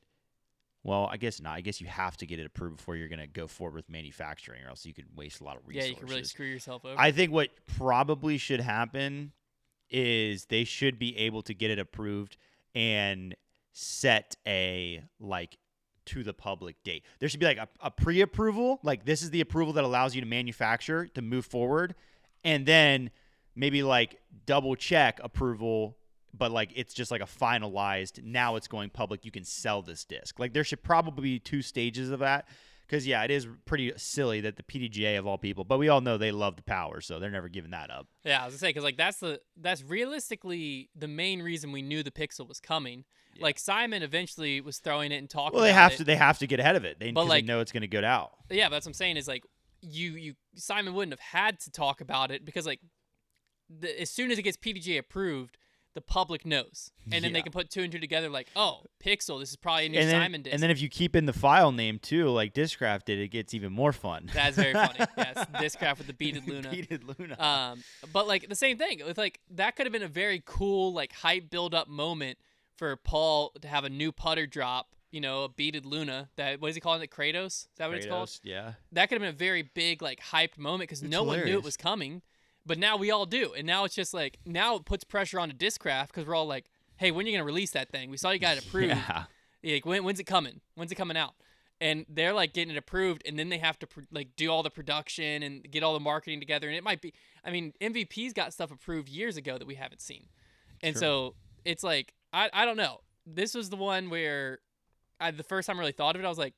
Well, I guess not. I guess you have to get it approved before you're going to go forward with manufacturing, or else you could waste a lot of resources. Yeah, you could really screw yourself over. I think what probably should happen is they should be able to get it approved and set a like to the public date. There should be like a pre-approval, like this is the approval that allows you to manufacture to move forward, and then maybe like double check approval, but like it's just like a finalized, now it's going public, you can sell this disc. Like there should probably be 2 stages of that, because yeah, it is pretty silly that the PDGA of all people, but we all know they love the power, so they're never giving that up. Yeah, I was gonna say, because like that's realistically the main reason we knew the Pixel was coming. Yeah. Like Simon eventually was throwing it and talking. Well, they have to get ahead of it. They know it's gonna get out. Yeah, but that's what I'm saying is like Simon wouldn't have had to talk about it, because like as soon as it gets PDGA approved, the public knows, and then they Yeah. can put 2 and 2 together. Like, oh, Pixel, this is probably a new And then, Simon disc. and then if you keep in the file name too, like Discraft did, it gets even more fun. That's very funny. Yes, Discraft with the beaded Luna. Beaded Luna. But like the same thing with like that could have been a very cool like hype build up moment for Paul to have a new putter drop. You know, a beaded Luna. That what is he calling it? Kratos? Is that what it's called? Yeah. That could have been a very big like hyped moment because no one knew it hilarious. was coming, but now we all do, and now it's just like now it puts pressure on Discraft because we're all like, hey, when are you gonna release that thing? We saw you got it approved. Yeah. Like when's it coming? When's it coming out? And they're like getting it approved, and then they have to like do all the production and get all the marketing together. And it might be, I mean, MVP's got stuff approved years ago that we haven't seen, and Sure. so it's like I don't know. This was the one where the first time I really thought of it, I was like,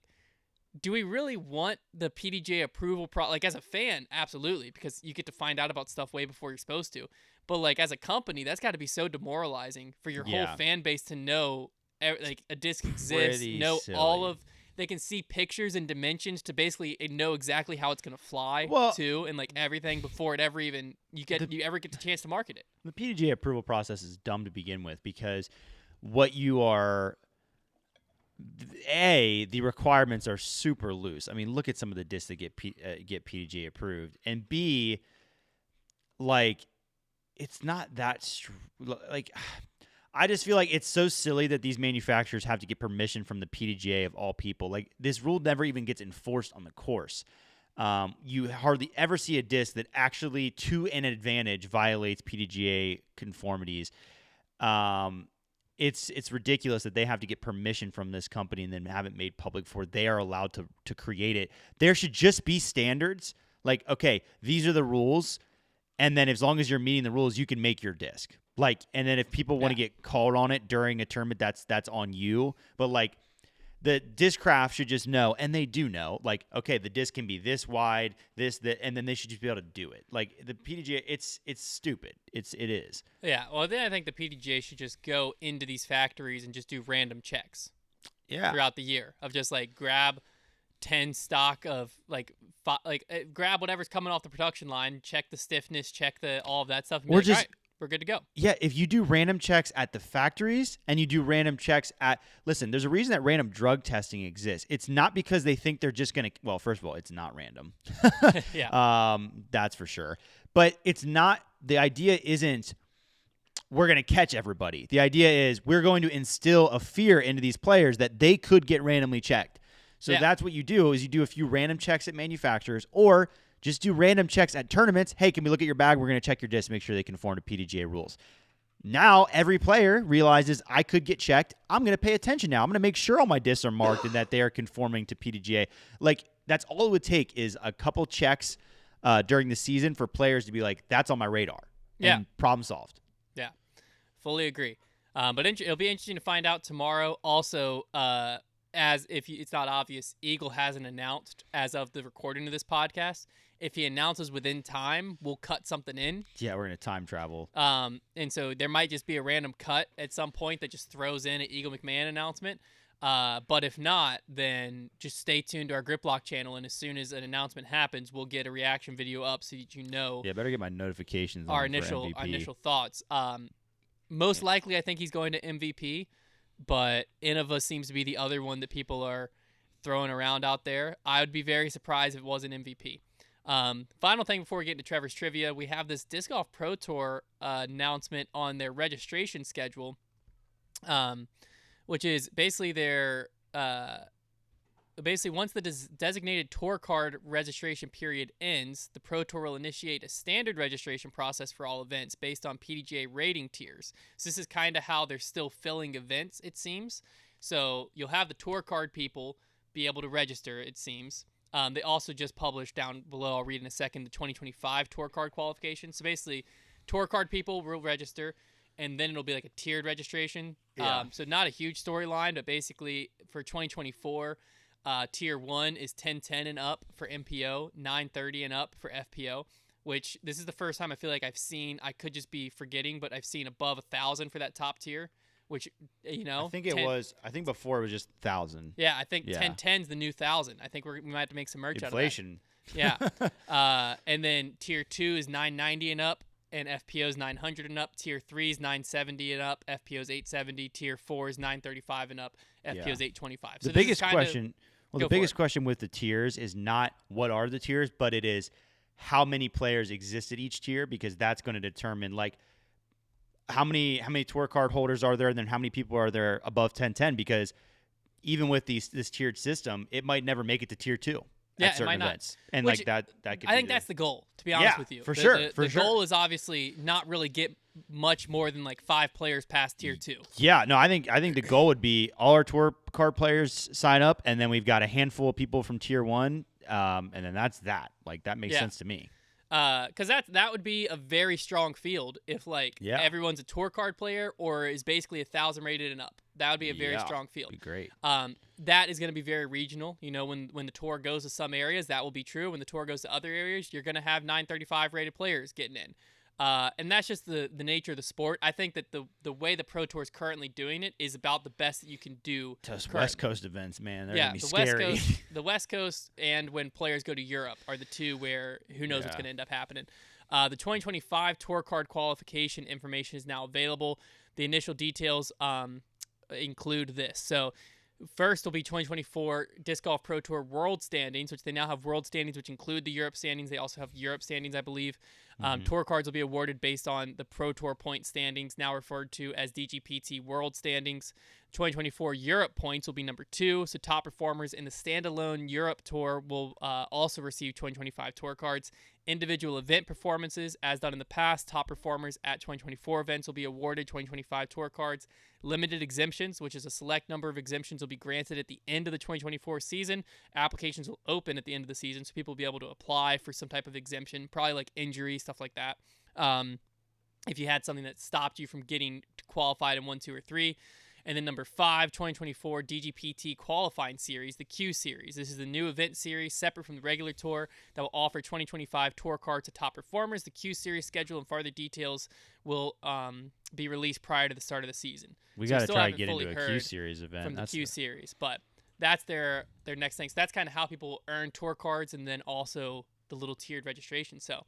do we really want the PDGA approval like as a fan, absolutely, because you get to find out about stuff way before you're supposed to. But like as a company, that's got to be so demoralizing for your whole fan base to know like a disc exists, Pretty know silly. all of. They can see pictures and dimensions to basically know exactly how it's gonna fly too, and like everything before it ever even you ever get the chance to market it. The PDGA approval process is dumb to begin with because what you are. The requirements are super loose. I mean, look at some of the discs that get PDGA approved, and B, like, it's not that like. I just feel like it's so silly that these manufacturers have to get permission from the PDGA of all people. Like, this rule never even gets enforced on the course. You hardly ever see a disc that actually, to an advantage, violates PDGA conformities. It's ridiculous that they have to get permission from this company and then have it made public before they are allowed to create it. There should just be standards. Like, okay, these are the rules, and then as long as you're meeting the rules, you can make your disc. Like, and then if people want to get called on it during a tournament, that's on you. But like, the Discraft should just know, and they do know, like, okay, the disc can be this wide, that, and then they should just be able to do it. Like, the PDGA, it's stupid. It is. Yeah, well, then I think the PDGA should just go into these factories and just do random checks. Yeah. Throughout the year of just like grab 10 stock of grab whatever's coming off the production line, check the stiffness, check all of that stuff, and be Or like, just- all right, we're good to go. Yeah, if you do random checks at the factories and you do random checks listen, there's a reason that random drug testing exists. It's not because they think they're just going to, well, first of all, it's not random. Yeah. That's for sure. But it's not, the idea isn't we're going to catch everybody. The idea is we're going to instill a fear into these players that they could get randomly checked. So that's what you do is you do a few random checks at manufacturers or just do random checks at tournaments. Hey, can we look at your bag? We're going to check your disc, make sure they conform to PDGA rules. Now, every player realizes I could get checked. I'm going to pay attention now. I'm going to make sure all my discs are marked and that they are conforming to PDGA. Like, that's all it would take is a couple checks during the season for players to be like, that's on my radar. Yeah. And problem solved. Yeah, fully agree. But it'll be interesting to find out tomorrow. Also, it's not obvious, Eagle hasn't announced as of the recording of this podcast. If he announces within time, we'll cut something in. Yeah, we're going to time travel. And so there might just be a random cut at some point that just throws in an Eagle McMahon announcement. But if not, then just stay tuned to our Grip Lock channel, and as soon as an announcement happens, we'll get a reaction video up so that you know. Yeah, better get my notifications our on for initial MVP. thoughts. Most likely, I think he's going to MVP, but Innova seems to be the other one that people are throwing around out there. I would be very surprised if it wasn't MVP. Final thing before we get into Trevor's trivia, we have this Disc Golf Pro Tour announcement on their registration schedule, which is basically their once the designated tour card registration period ends, the Pro Tour will initiate a standard registration process for all events based on PDGA rating tiers. So this is kind of how they're still filling events, it seems. So you'll have the tour card people be able to register, it seems. They also just published down below, I'll read in a second, the 2025 tour card qualifications. So basically, tour card people will register, and then it'll be like a tiered registration. Yeah. So not a huge storyline, but basically for 2024, tier 1 is 1010 and up for MPO, 930 and up for FPO, which this is the first time I feel like I've seen, I could just be forgetting, but I've seen above 1,000 for that top tier, which, you know. I think before it was just 1,000. Yeah, I think 1010 is the new 1,000. I think we might have to make some merch Inflation. out of that. Yeah. And then tier 2 is 990 and up, and FPOs 900 and up. Tier 3s 970 and up. FPOs 870. Tier 4s 935 and up. FPOs 825. So the biggest question, the biggest question with the tiers is not what are the tiers, but it is how many players exist at each tier, because that's going to determine like how many tour card holders are there, and then how many people are there above 1010, because even with this tiered system, it might never make it to tier 2 at certain events. And Which, like that could I think that's the goal, to be honest with you. For sure. The goal is obviously not really get much more than like 5 players past tier 2. Yeah, no, I think the goal would be all our tour card players sign up, and then we've got a handful of people from tier 1, and then that's that. Like that makes sense to me. Because that would be a very strong field if like everyone's a tour card player or is basically 1,000 rated and up. That would be a very strong field. Be great. That is going to be very regional. You know, when the tour goes to some areas, that will be true. When the tour goes to other areas, you're going to have 935 rated players getting in. And that's just the nature of the sport. I think that the way the Pro Tour is currently doing it is about the best that you can do. Those West Coast events, man, they're gonna be scary. The West Coast and when players go to Europe are the two where who knows what's going to end up happening. The 2025 Tour Card qualification information is now available. The initial details include this. So first will be 2024 Disc Golf Pro Tour World Standings, which they now have World Standings, which include the Europe Standings. They also have Europe Standings, I believe. Tour cards will be awarded based on the Pro Tour point standings, now referred to as DGPT World Standings. 2024 Europe points will be number 2, so top performers in the standalone Europe Tour will also receive 2025 tour cards. Individual event performances, as done in the past, top performers at 2024 events will be awarded 2025 tour cards. Limited exemptions, which is a select number of exemptions, will be granted at the end of the 2024 season. Applications will open at the end of the season, so people will be able to apply for some type of exemption, probably like injury, stuff like that. If you had something that stopped you from getting qualified in 1, 2, or 3. And then number 5, 2024 DGPT Qualifying Series, the Q Series. This is the new event series separate from the regular tour that will offer 2025 tour cards to top performers. The Q Series schedule and further details will be released prior to the start of the season. We got to try to get into a Q Series event. From the Q Series, but that's their next thing. So that's kind of how people earn tour cards, and then also the little tiered registration. So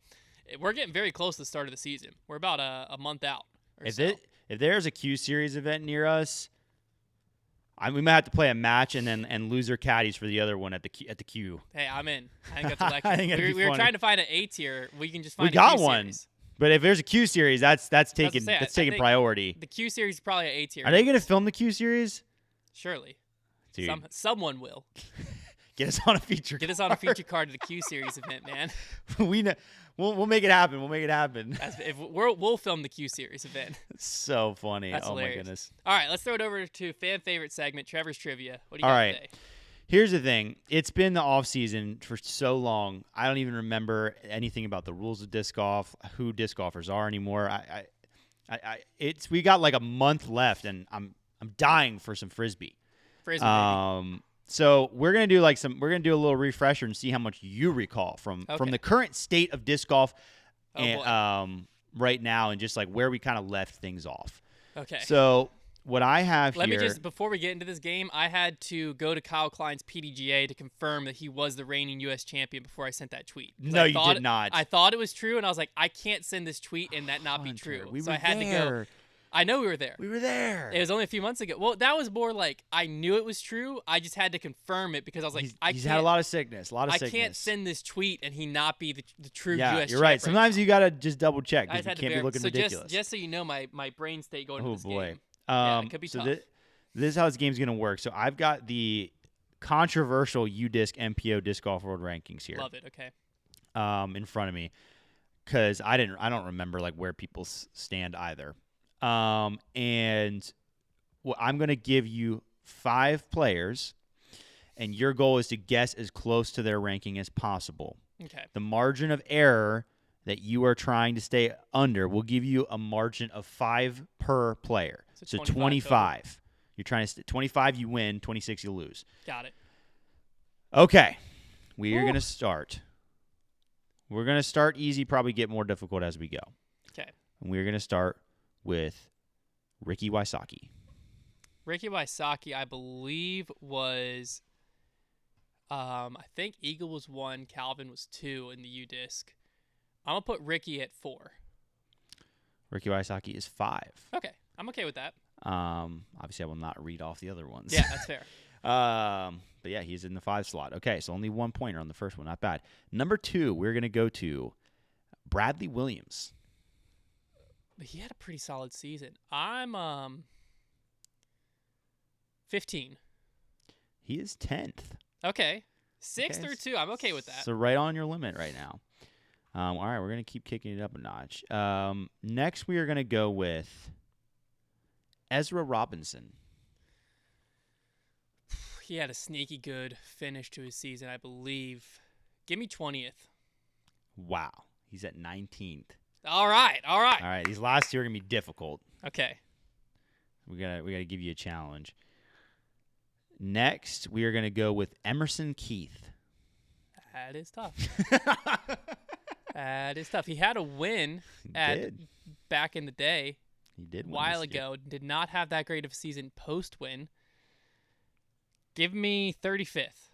we're getting very close to the start of the season. We're about a month out. If there's a Q Series event near us, we might have to play a match and lose our caddies for the other one at the Q. Hey, I'm in. I think that's electric. We were trying to find an A tier. We can just find. We got Q one, series. But if there's a Q Series, that's taking priority. The Q Series is probably an A tier. Are they going to film the Q Series? Surely. Dude. Someone will. Get us on a feature. Get us on a feature card to the Q Series event, man. We'll make it happen. We'll make it happen. We'll film the Q Series event. So funny. That's hilarious. My goodness. All right, let's throw it over to fan favorite segment, Trevor's Trivia. What do you got today? Here's the thing. It's been the off season for so long. I don't even remember anything about the rules of disc golf, who disc golfers are anymore. We got like a month left, and I'm dying for some frisbee. So we're gonna do a little refresher and see how much you recall from the current state of disc golf, right now, and just like where we kind of left things off. Okay. So what I have here. Let me just, before we get into this game, I had to go to Kyle Klein's PDGA to confirm that he was the reigning U.S. champion before I sent that tweet. No, you did not. I thought it was true, and I was like, I can't send this tweet and that not be true. So I had to go. I know we were there. We were there. It was only a few months ago. Well, that was more like I knew it was true. I just had to confirm it because I was like, he's had a lot of sickness. I can't send this tweet and he not be the true U.S. champion. You're right. Sometimes you got to just double check because you can't be looking ridiculous. Just so you know my brain state going into this game. It could be tough. This is how this game's going to work. So I've got the controversial UDisc MPO Disc Golf World Rankings here. Love it. Okay. In front of me, because I don't remember like where people stand either. And I'm going to give you 5 players, and your goal is to guess as close to their ranking as possible. Okay. The margin of error that you are trying to stay under will give you a margin of 5 per player. So 25. You're trying to 25, you win. 26, you lose. Got it. Okay. We are going to start. We're going to start easy, probably get more difficult as we go. Okay. And we're going to start with Ricky Wysocki. Ricky Wysocki, I believe, was I think Eagle was 1, Calvin was 2 in the UDisc. I'm going to put Ricky at 4. Rookie Wysocki is 5. Okay, I'm okay with that. Obviously, I will not read off the other ones. Yeah, that's fair. But yeah, he's in the 5 slot. Okay, so only 1 pointer on the first one. Not bad. Number 2, we're going to go to Bradley Williams. He had a pretty solid season. I'm 15. He is 10th. Okay. 6 through 2. I'm okay with that. So right on your limit right now. All right, we're going to keep kicking it up a notch. Next, we are going to go with Ezra Robinson. He had a sneaky good finish to his season, I believe. Give me 20th. Wow. He's at 19th. All right. All right, these last 2 are going to be difficult. Okay. We gotta give you a challenge. Next, we are going to go with Emerson Keith. That is tough. That is tough. He had a win back in the day. He did a while ago. Did not have that great of a season post-win. Give me 35th.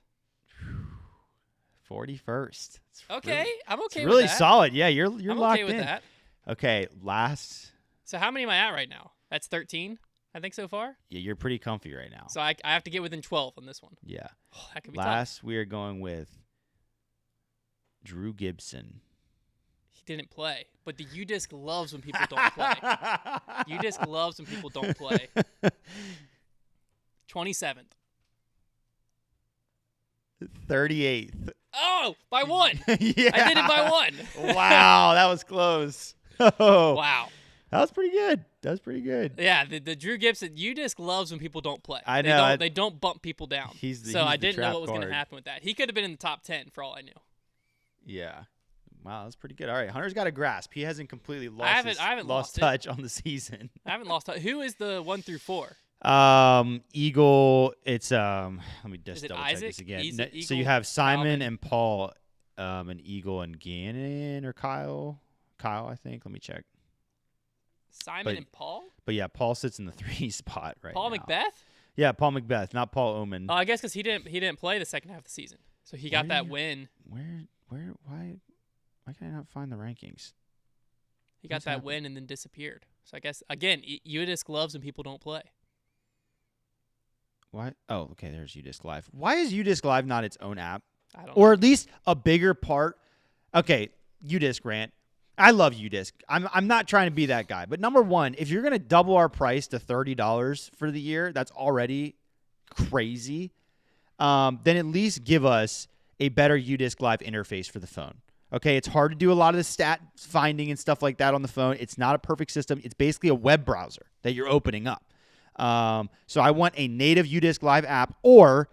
41st. Okay, I'm okay it's with really that. solid. Yeah, you're I'm locked okay with in. that. Okay, last. So how many am I at right now? That's 13, I think, so far. Yeah, you're pretty comfy right now. So I have to get within 12 on this one. Yeah. Oh, that could be tough. Last, we are going with Drew Gibson. He didn't play, but the UDisc loves when people don't play. UDisc loves when people don't play. 27th. 38th. Oh, by 1. Yeah. I did it by 1. Wow, that was close. Oh, Wow. that was pretty good. Yeah, the Drew Gibson, UDisc loves when people don't play. I know. They don't bump people down. He's I the didn't know trap what was going to card. happen with that. He could have been in the top 10 for all I knew. Yeah. Wow, that's pretty good. All right, Hunter's got a grasp. He hasn't completely lost I haven't lost touch on the season. I haven't lost touch. Who is the 1 through 4? Eagle. It's let me just Is it double check Isaac? this again. Eagle, So you have Simon Calvin? and Paul, and Eagle and Gannon or Kyle. Kyle, I think. Let me check. Simon and Paul? But yeah, Paul sits in the 3 spot right Paul now. Macbeth? Yeah, Paul Macbeth, not Paul Oman. Oh, I guess because he didn't play the second half of the season, so he got that win. Why can I not find the rankings? He got What's that happening? win and then disappeared. So I guess again, UDisc loves when people don't play. Why? Oh, okay. There's UDisc Live. Why is UDisc Live not its own app, I don't. or at least a bigger part? Okay, UDisc rant. I love UDisc. I'm not trying to be that guy, but number one, if you're gonna double our price to $30 for the year, that's already crazy. Then at least give us a better UDisc Live interface for the phone. Okay, it's hard to do a lot of the stat finding and stuff like that on the phone. It's not a perfect system. It's basically a web browser that you're opening up. So I want a native UDisc Live app, or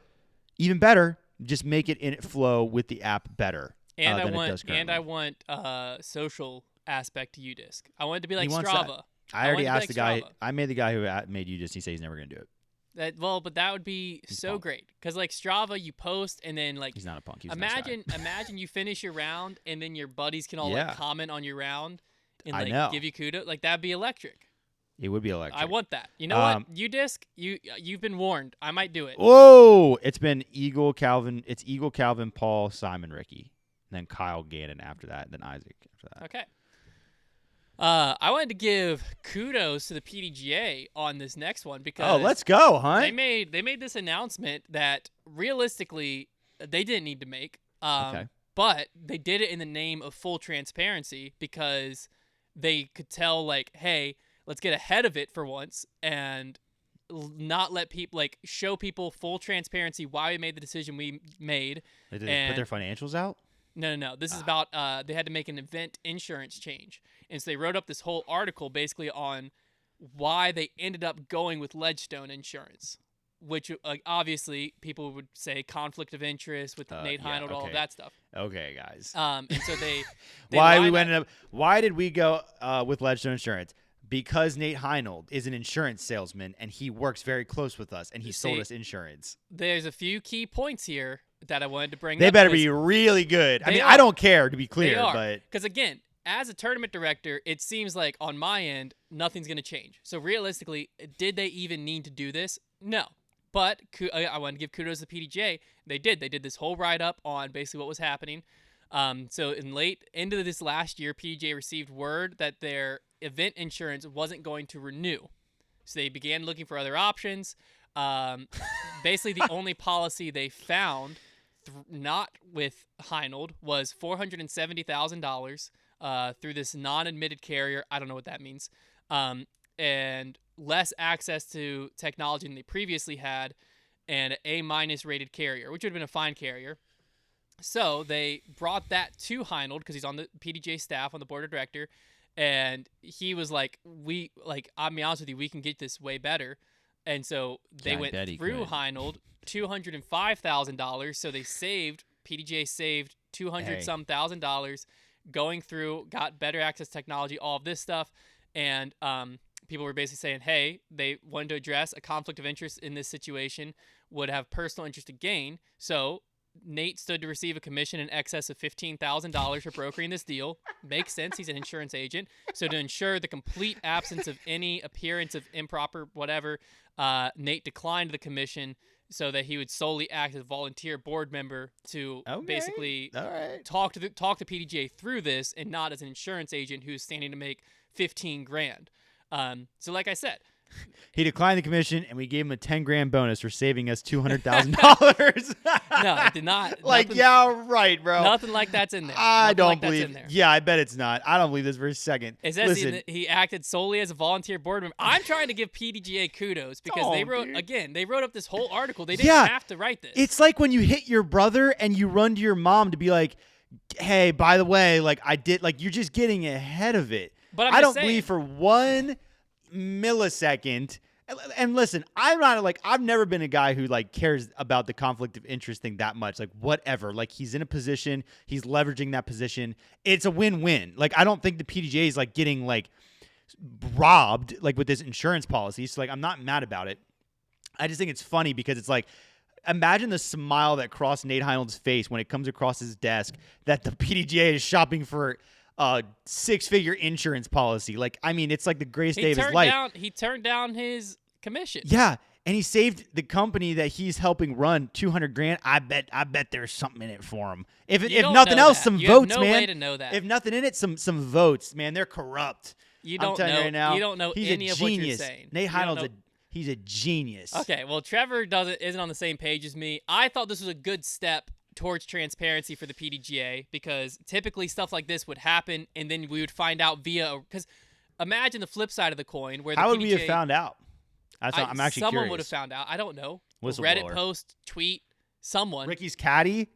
even better, just make it flow with the app better. And I want social aspect to UDisc. I want it to be like He wants Strava. that. I already want it asked to the be like guy. Strava. I made the guy who made UDisc. He said he's never going to do it. But that would be so pumped. great because like Strava, you post and then like He's not a punk. He's a nice guy. imagine you finish your round and then your buddies can all Yeah. like comment on your round and I like know. give you kudos. Like that'd be electric. It would be electric. I want that. You know what? UDisc, you've been warned. I might do it. Whoa! It's been Eagle, Calvin. It's Eagle, Calvin, Paul, Simon, Ricky, and then Kyle, Gannon after that, then Isaac after that. Okay. I wanted to give kudos to the PDGA on this next one because Let's go, huh? they made this announcement that realistically they didn't need to make. Okay. But they did it in the name of full transparency because they could tell like, hey, let's get ahead of it for once and not let people like show people full transparency why we made the decision we made. They did put their financials out? No. This is about they had to make an event insurance change. And so they wrote up this whole article basically on why they ended up going with Ledgestone Insurance, which obviously people would say conflict of interest with Nate Heinold, all of that stuff. Okay, guys. And so they Why did we go with Ledgestone Insurance? Because Nate Heinold is an insurance salesman and he works very close with us and he sold us insurance. There's a few key points here that I wanted to bring up. They better be really good. I mean, are. I don't care, to be clear, They are. but Because again, as a tournament director, it seems like on my end, nothing's going to change. So realistically, did they even need to do this? No. But I want to give kudos to PDGA. They did. They did this whole write-up on basically what was happening. So in late into this last year, PDGA received word that their event insurance wasn't going to renew. So they began looking for other options. Basically, the only policy they found, not with Heinold, was $470,000 through this non-admitted carrier. I don't know what that means. And less access to technology than they previously had, and an A- rated carrier, which would have been a fine carrier. So they brought that to Heinold because he's on the PDGA staff, on the board of director, and he was like, I'll be honest with you, we can get this way better. And so they went through Heinold, $205,000. So they saved, PDGA saved $200-some thousand dollars going through, got better access technology, all of this stuff. And people were basically saying, hey, they wanted to address a conflict of interest in this situation, would have personal interest to gain. So Nate stood to receive a commission in excess of $15,000 for brokering this deal. Makes sense. He's an insurance agent. So to ensure the complete absence of any appearance of improper whatever, Nate declined the commission so that he would solely act as a volunteer board member to basically talk to PDGA through this, and not as an insurance agent who's standing to make $15,000. So like I said, he declined the commission, and we gave him a $10,000 bonus for saving us $200,000. No, it did not. Like, yeah, right, bro. Nothing like that's in there. I don't believe. Yeah, I bet it's not. I don't believe this for a second. It says he acted solely as a volunteer board member. I'm trying to give PDGA kudos because they wrote up this whole article. They didn't have to write this. It's like when you hit your brother and you run to your mom to be like, hey, by the way, like I did, like you're just getting ahead of it. But I don't believe for 1 millisecond. And listen, I've never been a guy who like cares about the conflict of interest thing that much. Like whatever, like he's in a position, he's leveraging that position. It's a win-win. Like I don't think the PDGA is like getting like robbed like with this insurance policy. So like I'm not mad about it. I just think it's funny because it's like, imagine the smile that crossed Nate Heinold's face when it comes across his desk that the PDGA is shopping for a 6-figure insurance policy. Like, I mean, it's like the greatest day of his life. He turned down his commission. Yeah, and he saved the company that he's helping run $200,000. I bet there's something in it for him. If nothing else, some votes, man. You have no way to know that. If nothing in it, some votes, man. They're corrupt. You don't know. Right now, you don't know any of what you're saying. Nate Heinold's he's a genius. Okay, well, Trevor isn't on the same page as me. I thought this was a good step towards transparency for the PDGA because typically stuff like this would happen, and then we would find out because imagine the flip side of the coin where the How would PDGA, we have found out? I'm actually someone curious. would have found out. I don't know. Whistleblower. Reddit post, tweet, someone. Ricky's caddy.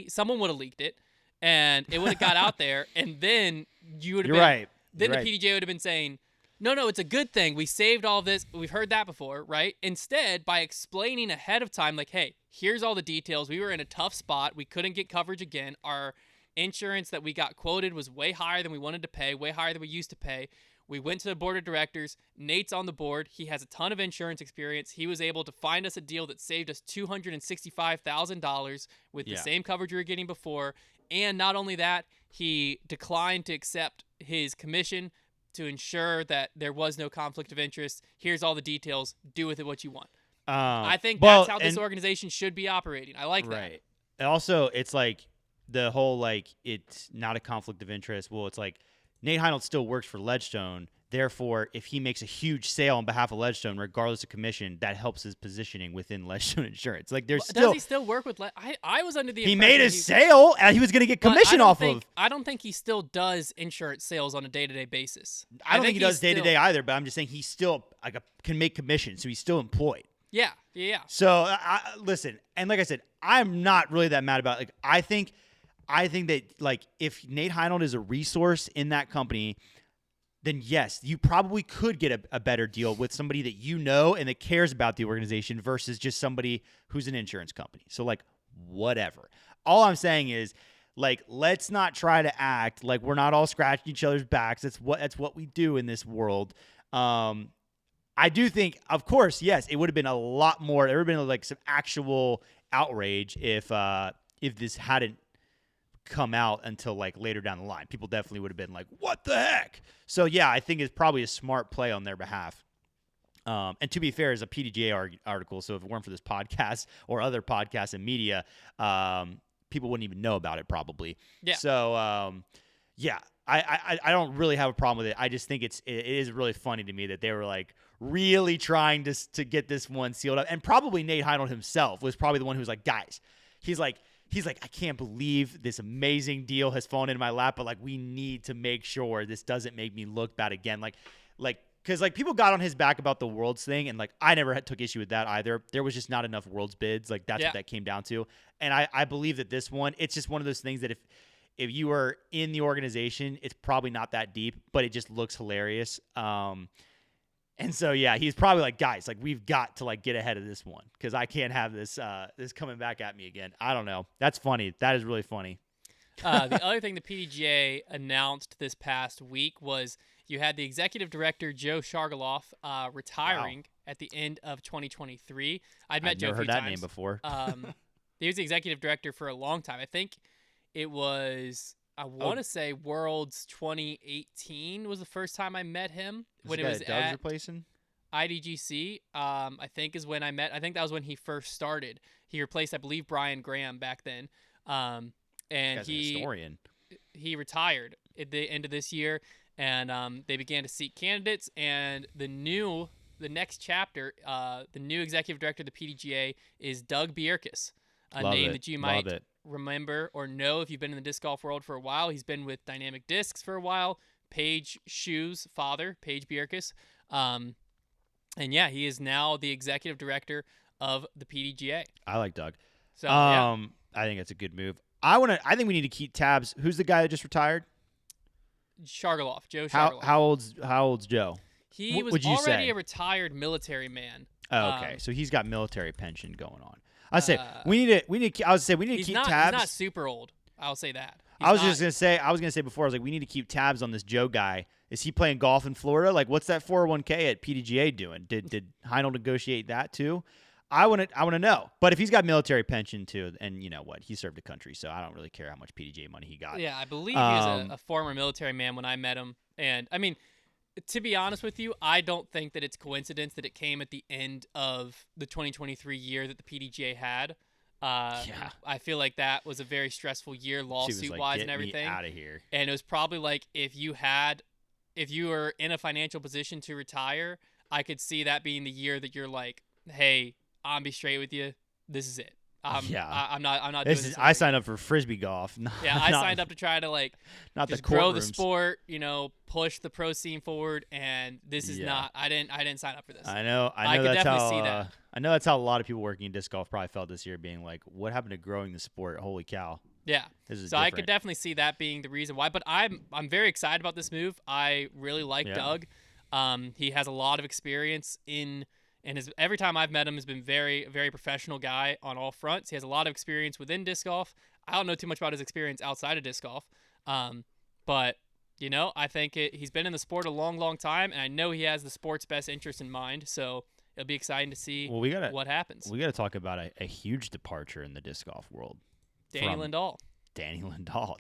Someone would have leaked it, and it would have got out there, and then you would have You're right. Then the PDGA would have been saying, no, it's a good thing. We saved all of this. We've heard that before, right? Instead, by explaining ahead of time, like, hey, here's all the details. We were in a tough spot. We couldn't get coverage again. Our insurance that we got quoted was way higher than we wanted to pay, way higher than we used to pay. We went to the board of directors. Nate's on the board. He has a ton of insurance experience. He was able to find us a deal that saved us $265,000 with the same coverage we were getting before. And not only that, he declined to accept his commission to ensure that there was no conflict of interest. Here's all the details. Do with it what you want. I think that's how this organization should be operating. I like that. Right. And also, it's like the whole, like, it's not a conflict of interest. Well, it's like Nate Heinold still works for Ledgestone. Therefore, if he makes a huge sale on behalf of Ledgestone, regardless of commission, that helps his positioning within Ledgestone Insurance. Like, there's still. Does he still work with? I was under the impression he made a sale and he was going to get commission off of. I don't think he still does insurance sales on a day-to-day basis. I don't think he does day-to-day either. But I'm just saying he still can make commission, so he's still employed. Yeah. So listen, and like I said, I'm not really that mad about it. Like, I think that like if Nate Heinold is a resource in that company, then yes, you probably could get a better deal with somebody that you know and that cares about the organization versus just somebody who's an insurance company. So like whatever. All I'm saying is like let's not try to act like we're not all scratching each other's backs. That's what we do in this world. I do think, of course, yes, it would have been a lot more. There would have been like some actual outrage if this hadn't come out until like later down the line. People definitely would have been like, what the heck? So yeah, I think it's probably a smart play on their behalf. And to be fair, it's a PDGA article, so if it weren't for this podcast or other podcasts and media, people wouldn't even know about it probably. Yeah. So yeah, I don't really have a problem with it. I just think it is really funny to me that they were like really trying to get this one sealed up, and probably Nate Heinold himself was probably the one who was like, guys, he's like, I can't believe this amazing deal has fallen into my lap, but like we need to make sure this doesn't make me look bad again. Like because like people got on his back about the Worlds thing, and like I never took issue with that either. There was just not enough Worlds bids. Like that's what that came down to, and I believe that this one, it's just one of those things that if you are in the organization, it's probably not that deep, but it just looks hilarious. And so, yeah, he's probably like, guys, like we've got to like get ahead of this one because I can't have this coming back at me again. I don't know. That's funny. That is really funny. The other thing the PDGA announced this past week was you had the executive director, Joe Shargaloff, retiring at the end of 2023. I've met Joe a few times. Never heard that name before. He was the executive director for a long time. I think it was, I want to say Worlds 2018 was the first time I met him. When it was Doug's replacing? IDGC, I think is when I met. I think that was when he first started. He replaced, I believe, Brian Graham back then. And historian. He retired at the end of this year, and they began to seek candidates. And the next chapter, the new executive director of the PDGA is Doug Bierkes, a name that you might remember or know if you've been in the disc golf world for a while. He's been with Dynamic Discs for a while. Paige Shu's father, Paige Bierkes. And yeah, he is now the executive director of the PDGA. I like Doug. So I think that's a good move. I think we need to keep tabs. Who's the guy that just retired? Shargaloff, Joe Shargaloff. How old's Joe? He was already a retired military man. Oh, okay. So he's got military pension going on. I say we need to. I would say we need to keep tabs. He's not super old. I'll say that. I was gonna say before. I was like, we need to keep tabs on this Joe guy. Is he playing golf in Florida? Like, what's that 401k at PDGA doing? Did Heinold negotiate that too? I want to know. But if he's got military pension too, and you know what, he served the country, so I don't really care how much PDGA money he got. Yeah, I believe he was a former military man when I met him, and I mean, to be honest with you, I don't think that it's coincidence that it came at the end of the 2023 year that the PDGA had. I feel like that was a very stressful year, lawsuit-wise and everything. Out of here. And it was probably like if you were in a financial position to retire, I could see that being the year that you're like, hey, I'll be straight with you. This is it. I'm not doing this. I signed up for frisbee golf. I signed up to try to just grow the sport, push the pro scene forward, and this is not. I didn't sign up for this. I know. I could definitely see that. I know that's how a lot of people working in disc golf probably felt this year, being like, "What happened to growing the sport? Holy cow!" Yeah. I could definitely see that being the reason why. But I'm very excited about this move. I really like Doug. He has a lot of experience and every time I've met him has been very, very professional guy on all fronts. He has a lot of experience within disc golf. I don't know too much about his experience outside of disc golf. But, I think he's been in the sport a long, long time, and I know he has the sport's best interest in mind. So it'll be exciting to see what happens. We got to talk about a huge departure in the disc golf world. Danny Lindahl.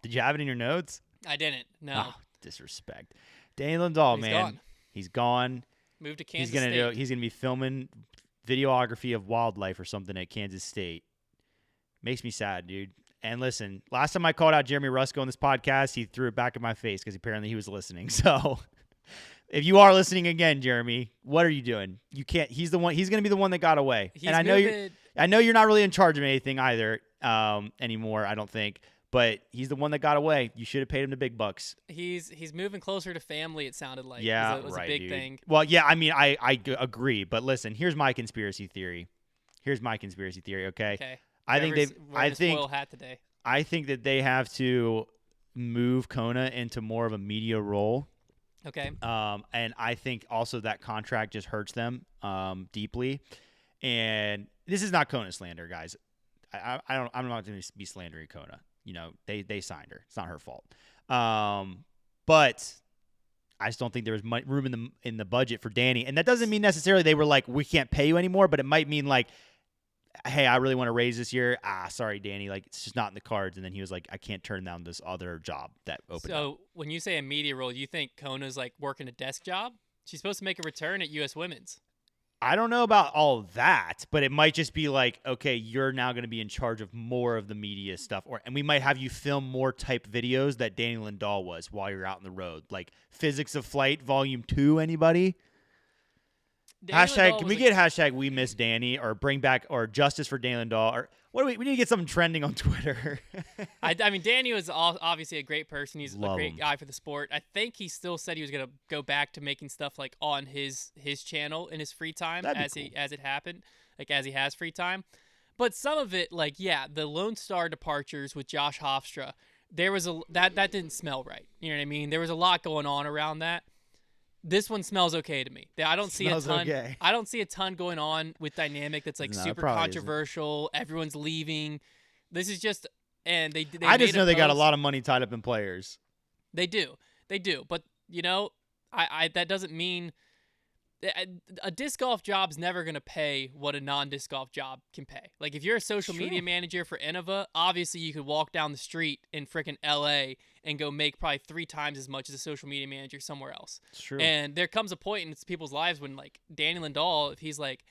Did you have it in your notes? I didn't. No. Oh, disrespect. Danny Lindahl, He's man. gone. He's gone. Moved to Kansas State. He's gonna be filming videography of wildlife or something at Kansas State. Makes me sad, dude. And listen, last time I called out Jeremy Rusko on this podcast, he threw it back in my face because apparently he was listening. So if you are listening again, Jeremy, what are you doing? You can't. He's the one. He's gonna be the one that got away. I know you're not really in charge of anything either anymore. I don't think. But he's the one that got away. You should have paid him the big bucks. He's moving closer to family, it sounded like. Yeah, it was a big thing. Well, yeah, I mean, I agree. But listen, here's my conspiracy theory. Okay. Okay. I think that they have to move Kona into more of a media role. Okay. And I think also that contract just hurts them deeply. And this is not Kona slander, guys. I'm not going to be slandering Kona. They signed her. It's not her fault. But I just don't think there was room in the budget for Danny. And that doesn't mean necessarily they were like, we can't pay you anymore, but it might mean like, hey, I really want to raise this year. Sorry, Danny. Like, it's just not in the cards. And then he was like, I can't turn down this other job that opened up. So when you say a media role, you think Kona's like working a desk job? She's supposed to make a return at U.S. Women's. I don't know about all that, but it might just be like, okay, you're now going to be in charge of more of the media stuff, and we might have you film more type videos that Danny Lindahl was while you're out on the road, like Physics of Flight Volume 2. Anybody? Hashtag, can we get hashtag we miss Danny, or bring back, or justice for Danny Lindahl, or what do we need to get something trending on Twitter. I mean, Danny was obviously a great person. He's Love a great him. guy for the sport. I think he still said he was going to go back to making stuff like on his channel in his free time as he has free time. But some of it, like, yeah, the Lone Star departures with Josh Hofstra, there was that didn't smell right. You know what I mean? There was a lot going on around that. This one smells okay to me. I don't see a ton. Okay. I don't see a ton going on with dynamic that's like super controversial. Everyone's leaving. This is just, and they I just know they got a post. lot of money tied up in players. They do. But you know, I that doesn't mean a disc golf job's never going to pay what a non-disc golf job can pay. Like, if you're a social media manager for Innova, obviously you could walk down the street in frickin' LA and go make probably 3 times as much as a social media manager somewhere else. It's true. And there comes a point in people's lives when, like, Danny Lindahl, if he's like,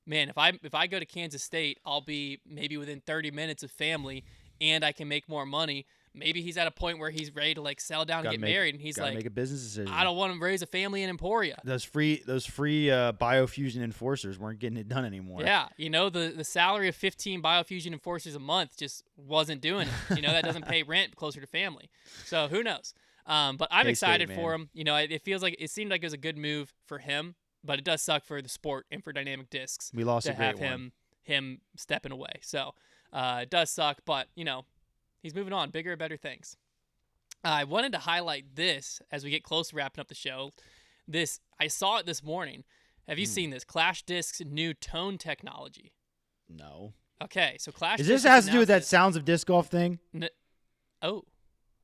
man, if I go to Kansas State, I'll be maybe within 30 minutes of family and I can make more money. Maybe he's at a point where he's ready to, like, settle down and get married, and he's like, make a business decision. I don't want to raise a family in Emporia. Those free biofusion enforcers weren't getting it done anymore. Yeah, you know, the salary of 15 biofusion enforcers a month just wasn't doing it. You know, that doesn't pay rent closer to family. So who knows? But I'm excited for him. You know, it seemed like it was a good move for him, but it does suck for the sport and for dynamic discs. We lost to a great have him stepping away. So it does suck, but you know, he's moving on, bigger and better things. I wanted to highlight this as we get close to wrapping up the show. I saw it this morning. Have you seen this? Clash Discs' new tone technology. No. Okay, so Clash Is Discs this has to do with that Sounds of Disc Golf thing? I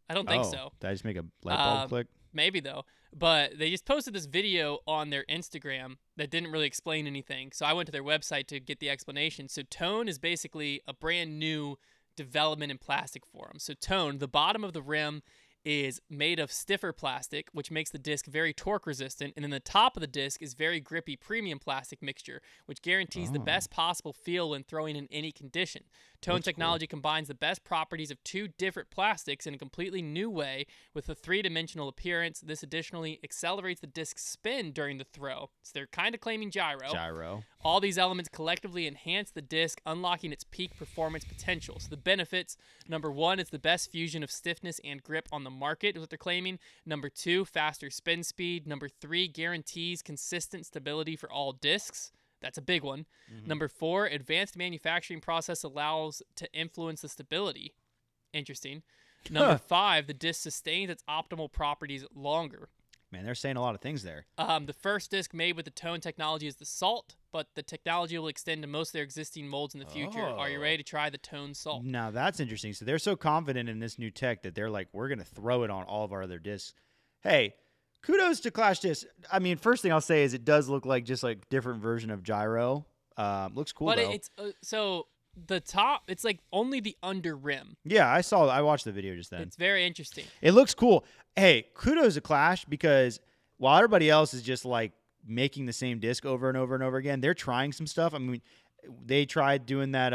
don't think so. Did I just make a light bulb click? Maybe, though. But they just posted this video on their Instagram that didn't really explain anything. So I went to their website to get the explanation. So Tone is basically a brand new development in plastic form. So Tone, the bottom of the rim is made of stiffer plastic, which makes the disc very torque resistant, and then the top of the disc is very grippy premium plastic mixture, which guarantees the best possible feel when throwing in any condition. Tone technology combines the best properties of 2 different plastics in a completely new way with a 3-dimensional appearance. This additionally accelerates the disc's spin during the throw. So they're kind of claiming gyro. All these elements collectively enhance the disc, unlocking its peak performance potential. So the benefits, number 1, it's the best fusion of stiffness and grip on the market, is what they're claiming. Number 2, faster spin speed. Number 3, guarantees consistent stability for all discs. That's a big one. Number 4, advanced manufacturing process allows to influence the stability. Interesting. Number 5, the disc sustains its optimal properties longer. Man, they're saying a lot of things there. The first disc made with the Tone technology is the Salt, but the technology will extend to most of their existing molds in the future. Are you ready to try the Tone Salt? Now, that's interesting. So they're so confident in this new tech that they're like, we're going to throw it on all of our other discs. Hey, kudos to Clash Discs. I mean, first thing I'll say is it does look like just like different version of gyro. Looks cool, but though. It's so the top, it's like only the under rim. Yeah, I watched the video just then. It's very interesting. It looks cool. Hey, kudos to Clash, because while everybody else is just like making the same disc over and over and over again, they're trying some stuff. I mean, they tried doing that,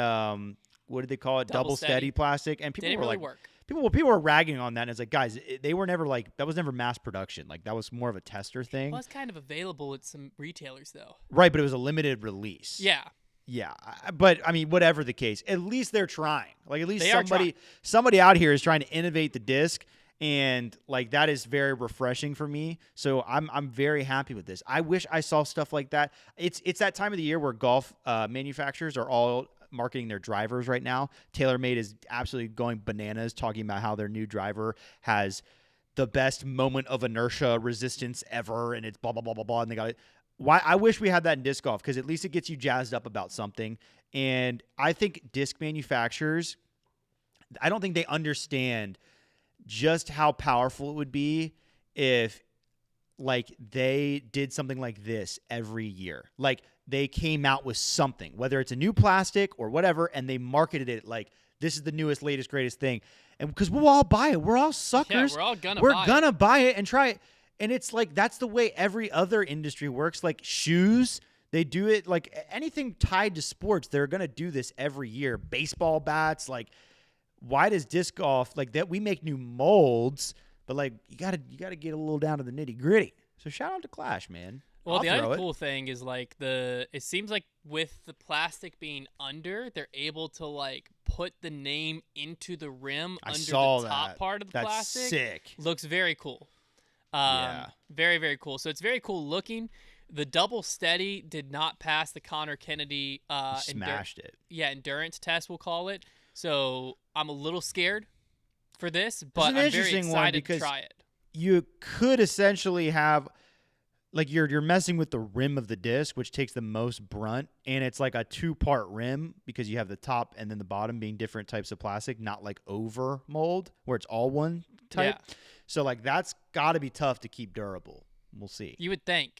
what did they call it? Double steady plastic. And people Didn't were really like, work. People were ragging on that, and it's like, guys, they were never like, that was never mass production. Like, that was more of a tester thing. It was kind of available at some retailers, though. Right, but it was a limited release. Yeah. Yeah, but I mean, whatever the case, at least they're trying. Like, at least They somebody out here is trying to innovate the disc, and like that is very refreshing for me. So I'm very happy with this. I wish I saw stuff like that. It's that time of the year where golf manufacturers are all marketing their drivers right now. TaylorMade is absolutely going bananas, talking about how their new driver has the best moment of inertia resistance ever, and it's blah blah blah blah blah. And they got it. Why I wish we had that in disc golf, because at least it gets you jazzed up about something. And I think disc manufacturers, I don't think they understand just how powerful it would be if like they did something like this every year. Like they came out with something, whether it's a new plastic or whatever, and they marketed it like this is the newest, latest, greatest thing. And because we'll all buy it. We're all suckers. Yeah, we're all gonna We're buy gonna it. buy it and try it. And it's like that's the way every other industry works. Like shoes, They do it like anything tied to sports. They're gonna do this every year. Baseball bats, like why does disc golf like that? We make new molds, but like you gotta get a little down to the nitty gritty. So shout out to Clash, man. Well, the I'll other throw cool thing is like it seems like with the plastic being under, they're able to like put the name into the rim I under saw the top that. part of the That's plastic. sick. Looks very cool. Yeah. Very, very cool. So it's very cool looking. The double steady did not pass the Connor Kennedy Smashed it. endurance test, we'll call it. So I'm a little scared for this, It's but an I'm very interesting one excited to because try it. You could essentially have like you're messing with the rim of the disc, which takes the most brunt, and it's like a 2-part rim because you have the top and then the bottom being different types of plastic, not like over mold where it's all one type. Yeah. So like that's got to be tough to keep durable. We'll see. You would think.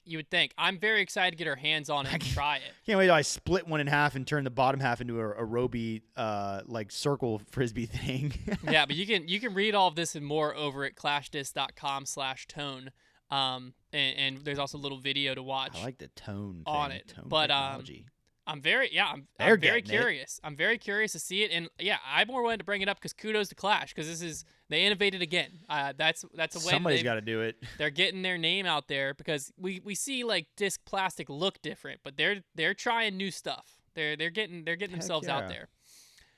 I'm very excited to get our hands on it and try it. Can't wait till I split one in half and turn the bottom half into a Roby like circle frisbee thing. Yeah, but you can read all of this and more over at clashdisc.com/tone. And there's also a little video to watch. I like the tone on thing, it. tone But technology. I'm very They're very getting it. curious. I'm very curious to see it, and yeah, I more wanted to bring it up because kudos to Clash because they innovated again. That's a way Somebody's got to do it. they're getting their name out there because we see like disc plastic look different, but they're trying new stuff. They're getting themselves yeah. out there.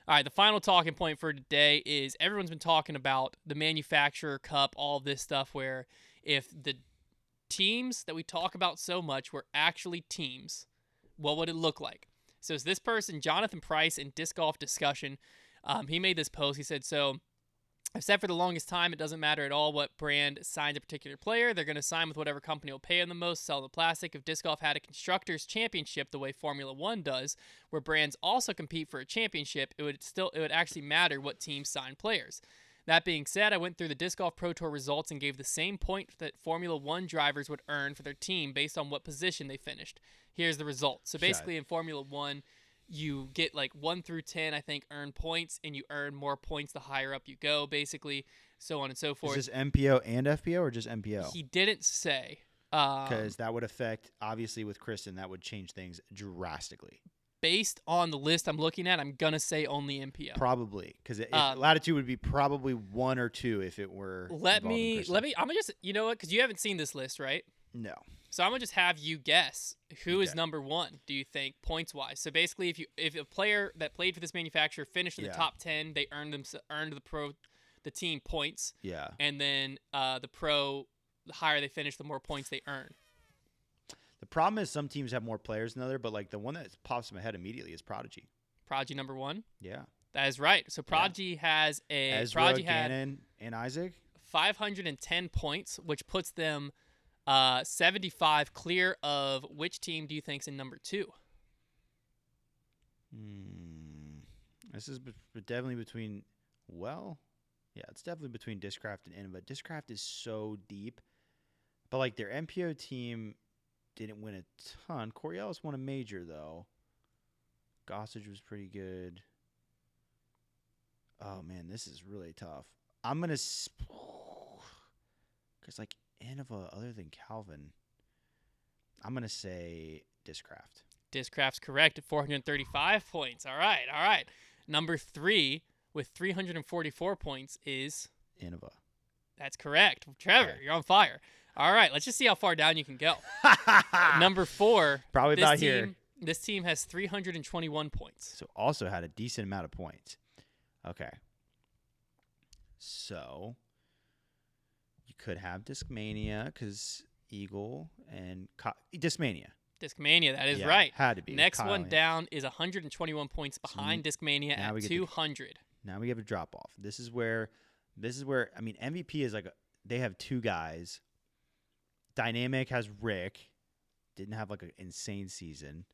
All right, the final talking point for today is everyone's been talking about the manufacturer cup, all this stuff where if the teams that we talk about so much were actually teams, what would it look like? So it's this person, Jonathan Price, in Disc Golf Discussion. He made this post. He said, so I've said for the longest time, it doesn't matter at all what brand signs a particular player. They're going to sign with whatever company will pay them the most, sell the plastic. If disc golf had a constructors championship the way Formula One does, where brands also compete for a championship, it would actually matter what teams sign players. That being said, I went through the Disc Golf Pro Tour results and gave the same point that Formula One drivers would earn for their team based on what position they finished. Here's the result. So basically in Formula One, you get like 1 through 10, I think, earn points, and you earn more points the higher up you go, basically, so on and so forth. Is this MPO and FPO or just MPO? He didn't say. Because that would affect, obviously, with Kristen, that would change things drastically. Based on the list I'm looking at, I'm going to say only MPO. Probably. Because Latitude would be probably 1 or 2 if it were. I'm going to just, you know what? Because you haven't seen this list, right? No. So I'm going to just have you guess who is number 1, do you think, points-wise? So basically, if a player that played for this manufacturer finished in the top 10, they earned the team points. Yeah. And then the higher they finish, the more points they earn. The problem is some teams have more players than other, but like the one that pops in my head immediately is Prodigy. Prodigy number 1? Yeah. That is right. So Prodigy has Ezra, Gannon, and Isaac. 510 points, which puts them 75 clear of which team do you think's in number 2? This is definitely between, it's definitely between Discraft and Innova. Discraft is so deep, but like their MPO team didn't win a ton. Coriolis won a major though. Gossage was pretty good. Oh man, this is really tough. I'm gonna, because like Innova, other than Calvin, I'm gonna say Discraft. Discraft's correct at 435 points. All right. Number 3 with 344 points is Innova. That's correct. Trevor, Okay. You're on fire. All right, let's just see how far down you can go. Number 4. Probably about here. This team has 321 points. So also had a decent amount of points. Okay. So you could have Discmania because Eagle and Discmania. Discmania, that is Yeah, right. had to be. Next Kyle one and- down is 121 points behind Discmania now we at get 200. Now we have a drop off. This is where I mean MVP is like they have 2 guys. Dynamic has Rick. Didn't have like an insane season.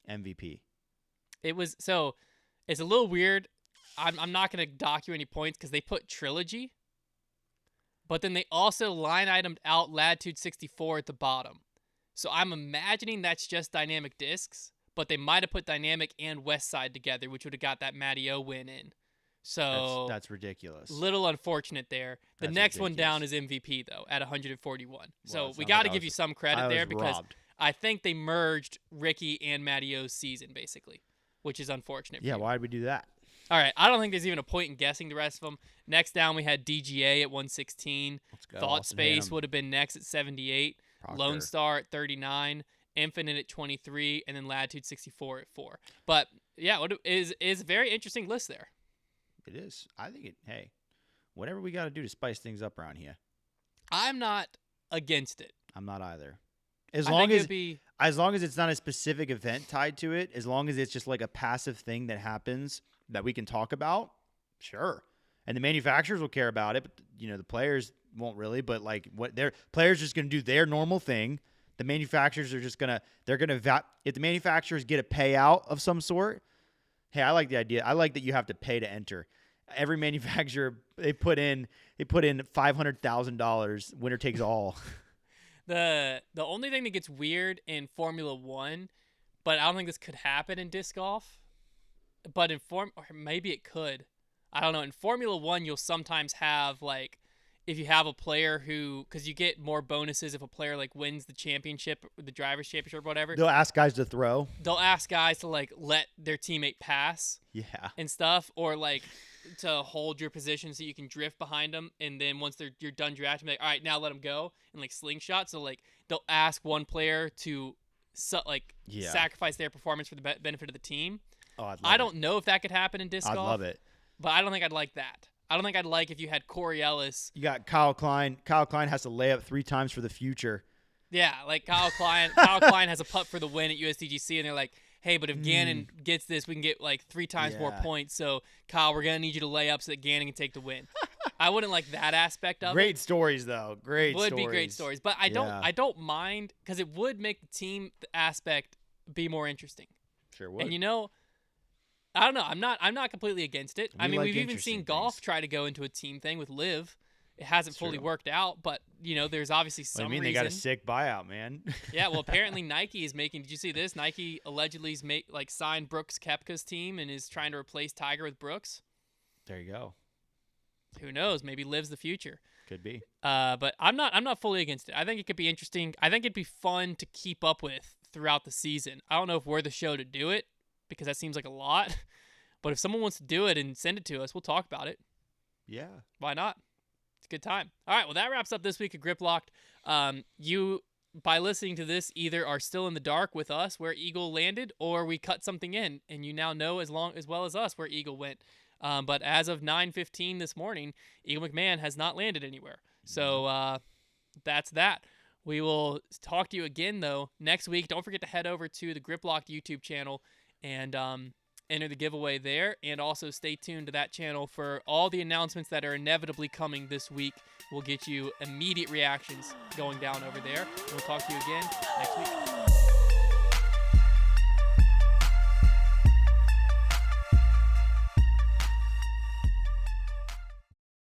MVP. It's a little weird. I'm not going to dock you any points because they put Trilogy, but then they also line itemed out Latitude 64 at the bottom. So I'm imagining that's just Dynamic Discs, but they might have put Dynamic and West Side together, which would have got that Matty O win in. So that's ridiculous. Little unfortunate there. The That's next one down ridiculous. is MVP though at 141. So Well, it we sounds got like to I give was- you some I credit there was because robbed. I think they merged Ricky and Mattio's season basically, which is unfortunate. Yeah, for you. why did we do that? All right, I don't think there's even a point in guessing the rest of them. Next down we had DGA at 116. Let's go. Thought Austin, hit Space 'em. would have been next at 78. Proctor. Lone Star at 39. Infinite at 23, and then Latitude 64 at 4. But yeah, what is a very interesting list there. It is. I think it. Hey, whatever we got to do to spice things up around here. I'm not against it. I'm not either. As I long think as it'd be it's not a specific event tied to it, as long as it's just like a passive thing that happens that we can talk about, sure. And the manufacturers will care about it, but the players won't really. But like, what their players are just going to do their normal thing. The manufacturers are just if the manufacturers get a payout of some sort. Hey, I like the idea. I like that you have to pay to enter. Every manufacturer they put in $500,000. Winner takes all. the only thing that gets weird in Formula 1, but I don't think this could happen in disc golf. But or maybe it could. I don't know. In Formula 1, you'll sometimes have like if you have a player because you get more bonuses if a player like wins the championship, the driver's championship or whatever. They'll ask guys to throw. They'll ask guys to like let their teammate pass Yeah. and stuff, or like to hold your position so you can drift behind them. And then once you're done drafting, like, all right, now let them go and like slingshot. So like they'll ask one player to sacrifice their performance for the benefit of the team. Oh, I don't know if that could happen in disc I'd golf. love it. But I don't think I'd like that. I don't think I'd like if you had Corey Ellis. You got Kyle Klein. Kyle Klein has to lay up 3 times for the future. Yeah, like Kyle Klein. Kyle Klein has a putt for the win at USDGC, and they're like, hey, but if Gannon gets this, we can get like 3 times more Yeah. points. So, Kyle, we're going to need you to lay up so that Gannon can take the win. I wouldn't like that aspect of Great stories, though. Great it. Would stories. be great stories. But I don't mind because it would make the team aspect be more interesting. Sure would. And I don't know. I'm not completely against it. I We mean, like we've even interesting seen golf things. try to go into a team thing with Liv. It hasn't fully true. worked out, but there's obviously some What do you mean? reason. They got a sick buyout, man. Yeah, well, apparently Nike is making. Did you see this? Nike allegedly signed Brooks Koepka's team and is trying to replace Tiger with Brooks. There you go. Who knows? Maybe Liv's the future. Could be. But I'm not fully against it. I think it could be interesting. I think it'd be fun to keep up with throughout the season. I don't know if we're the show to do it because that seems like a lot. But if someone wants to do it and send it to us, we'll talk about it. Yeah. Why not? It's a good time. All right, well, that wraps up this week of Grip Locked. You, by listening to this, either are still in the dark with us where Eagle landed, or we cut something in, and you now know as well as us where Eagle went. But as of 9:15 this morning, Eagle McMahon has not landed anywhere. So that's that. We will talk to you again, though, next week. Don't forget to head over to the Grip Locked YouTube channel and enter the giveaway there, and also stay tuned to that channel for all the announcements that are inevitably coming this week. We'll get you immediate reactions going down over there, and we'll talk to you again next week.